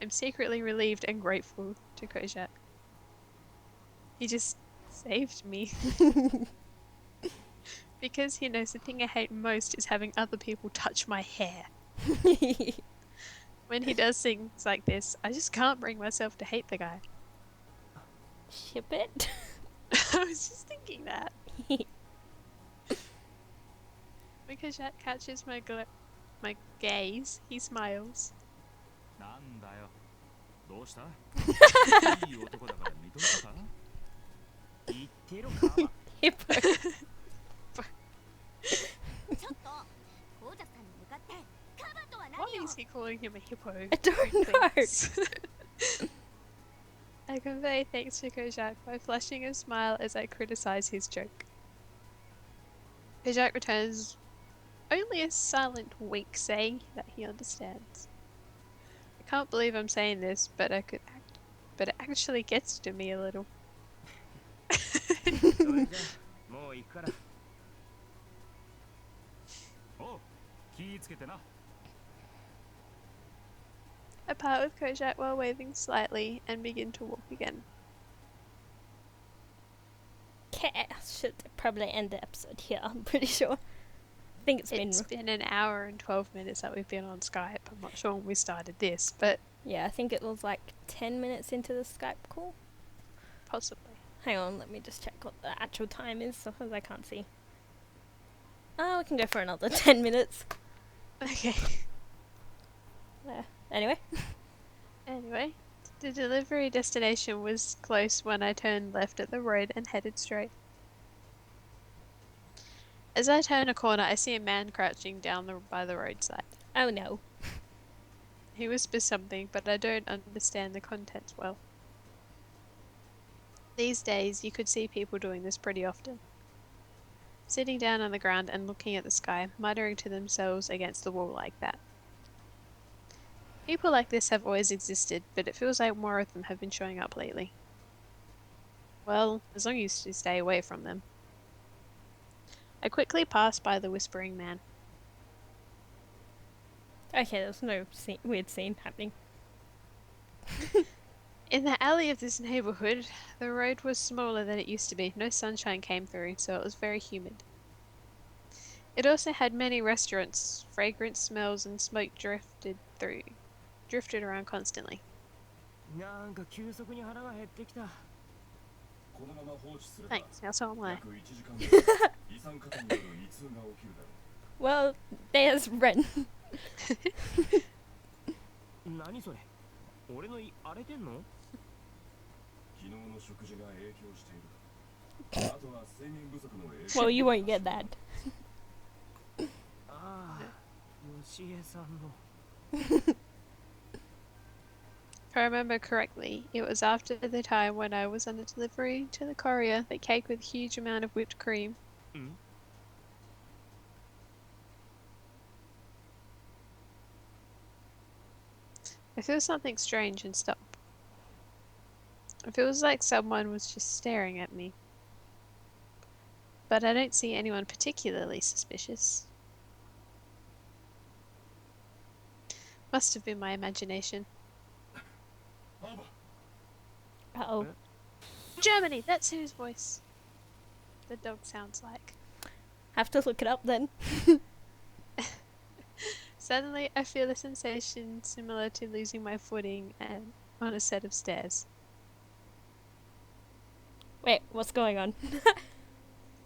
I'm secretly relieved and grateful to Kojak. He just saved me. Because he knows the thing I hate most is having other people touch my hair. When he does things like this, I just can't bring myself to hate the guy. Ship it. I was just thinking that. When Kojak catches my gaze, he smiles. なんだよ。どうした？いい男だから認めたか？言ってろか。 Hippo. ちょっと。ゴージャスさんに向かって。カバとは Why 何よ。 is he calling him a hippo? I don't know. Thanks. I convey thanks to Kojak by flashing a smile as I criticize his joke. Kojak returns only a silent wink, saying that he understands. I can't believe I'm saying this, but it actually gets to me a little. それじゃもう行くから。おう、気ぃつけてな。 I part with Kojak while waving slightly and begin to walk again. Okay, I should probably end the episode here, I'm pretty sure. I think It's been an hour and 12 minutes that we've been on Skype. I'm not sure when we started this, but yeah, I think it was like 10 minutes into the Skype call. possibly. Hang on, let me just check what the actual time is because I can't see. Oh, we can go for another 10 minutes. Okay. Anyway. Anyway, the delivery destination was close when I turned left at the road and headed straight. As I turn a corner, I see a man crouching down by the roadside. Oh no. He whispers something, but I don't understand the contents well. These days, you could see people doing this pretty often. Sitting down on the ground and looking at the sky, muttering to themselves against the wall like that. People like this have always existed, but it feels like more of them have been showing up lately. Well, as long as you stay away from them. I quickly pass by the whispering man. Okay, there's no weird scene happening. In the alley of this neighborhood, the road was smaller than it used to be. No sunshine came through, so it was very humid. It also had many restaurants. Fragrant smells and smoke drifted around constantly. なんか急速に腹が減ってきた。このまま放置すれば Thanks, now so am I. 約1時間後に胃酸過多による胃痛が起きるだろう Well, there's Ren. 何それ俺の胃荒れてんの昨日の食事が影響しているあとは睡眠不足の影響 Well, you won't get that. ああ、吉江さんの。If I remember correctly, it was after the time when I was on a delivery to the courier, the cake with a huge amount of whipped cream. I feel something strange and stop. It feels like someone was just staring at me. But I don't see anyone particularly suspicious. Must have been my imagination. Uh-oh. Germany! That's whose voice the dog sounds like. Have to look it up then. Suddenly, I feel a sensation similar to losing my footing and on a set of stairs. Wait, what's going on?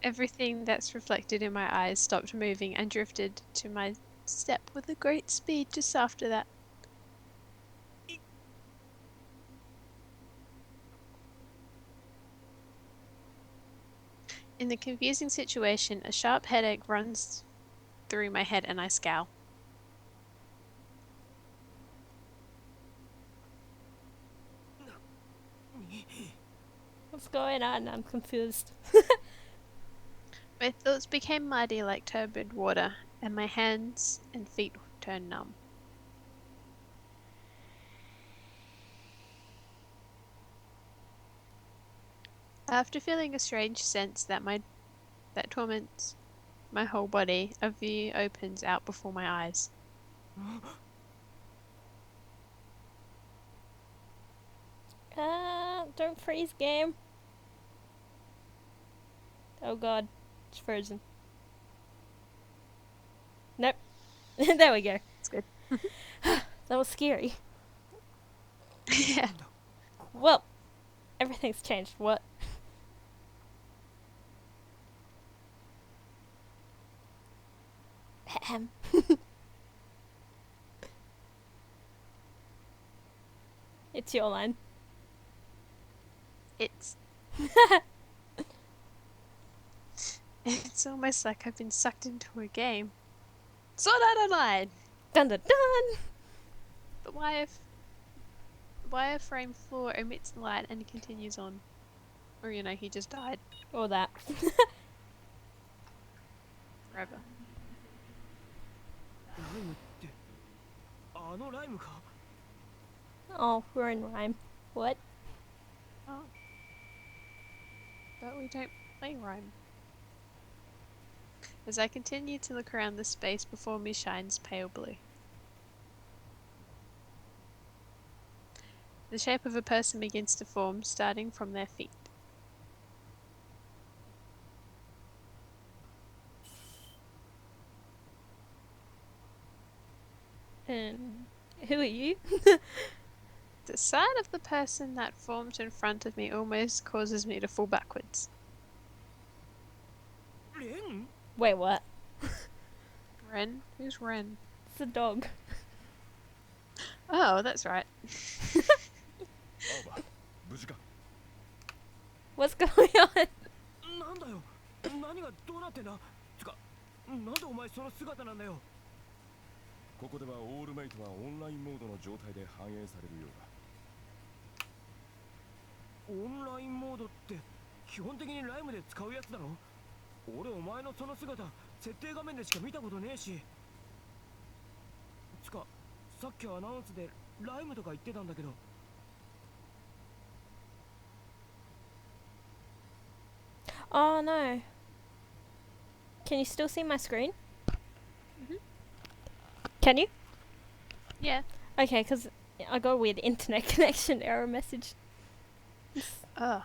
Everything that's reflected in my eyes stopped moving and drifted to my step with a great speed just after that. In the confusing situation, a sharp headache runs through my head and I scowl. What's going on? I'm confused. My thoughts became muddy like turbid water, and my hands and feet turned numb. After feeling a strange sense that torments my whole body, a view opens out before my eyes. Don't freeze, game. Oh god, it's frozen. Nope. There we go. It's good. That was scary. Yeah. Well, everything's changed. What? Ahem. It's your line. It's almost like I've been sucked into a game. Sword Art Online! Dun dun dun! The wireframe floor emits light and continues on. Or, he just died Or that. forever. ライムってあのライムか Oh, we're in rhyme. What? Oh. But we don't play rhyme. As I continue to look around, the space before me shines pale blue. The shape of a person begins to form, starting from their feet. And who are you? The sight of the person that formed in front of me almost causes me to fall backwards. レン Wait, what? Ren? Who's Ren? It's a dog. Oh, that's right. 青葉無事か What's going on? なんだよ何がどうなってんだつかなんでお前その姿なんだよここではオールメイトはオンラインモードの状態で反映されるようだオンラインモードって基本的にライムで使うやつだろ俺お前のその姿設定画面でしか見たことねえしつかさっきアナウンスでライムとか言ってたんだけど Oh no. Can you still see my screen? Can you? Yeah. Okay, because I got a weird internet connection error message. Oh.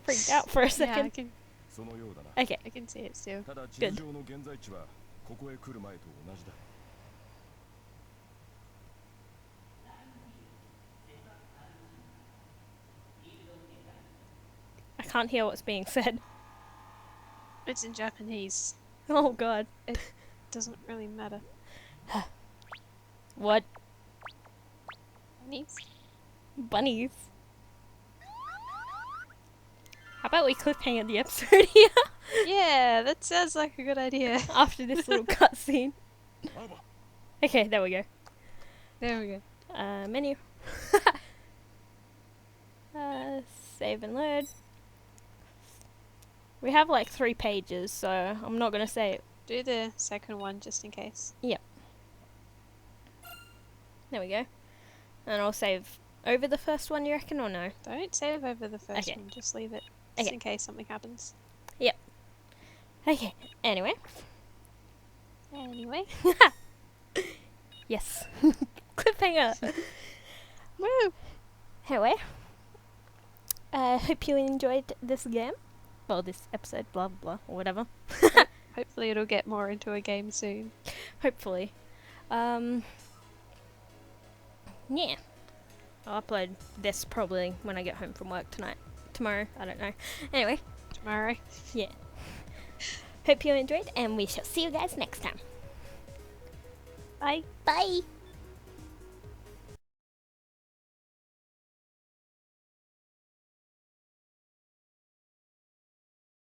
Freaked out for a Yeah, second.そのようだな Okay. I can see it still. ただ地図上の現在地はここへ来る前と同じだ I can't hear what's being said. It's in Japanese. Oh god. Doesn't really matter. What? Bunnies? Bunnies? How about we cliffhanger the episode here Yeah, that sounds like a good idea. after this little cutscene? 青葉 Okay, there we go. There we go. Menu. Save and load. We have like 3 pages, so I'm not gonna say it. Do the second one just in case. There we go. And I'll save over the first one, you reckon, or no? Don't save over the first Okay. one, just leave it. Just Okay. in case something happens. Okay, anyway. Anyway. Yes. Cliffhanger! Woo! Anyway. I hope you enjoyed this game. Well, this episode, blah blah, or whatever. Hopefully it'll get more into a game soon. Hopefully. Yeah. I'll upload this probably when I get home from work tonight. Tomorrow, I don't know. Anyway, Tomorrow. hope you enjoyed, and we shall see you guys next time. Bye. Bye!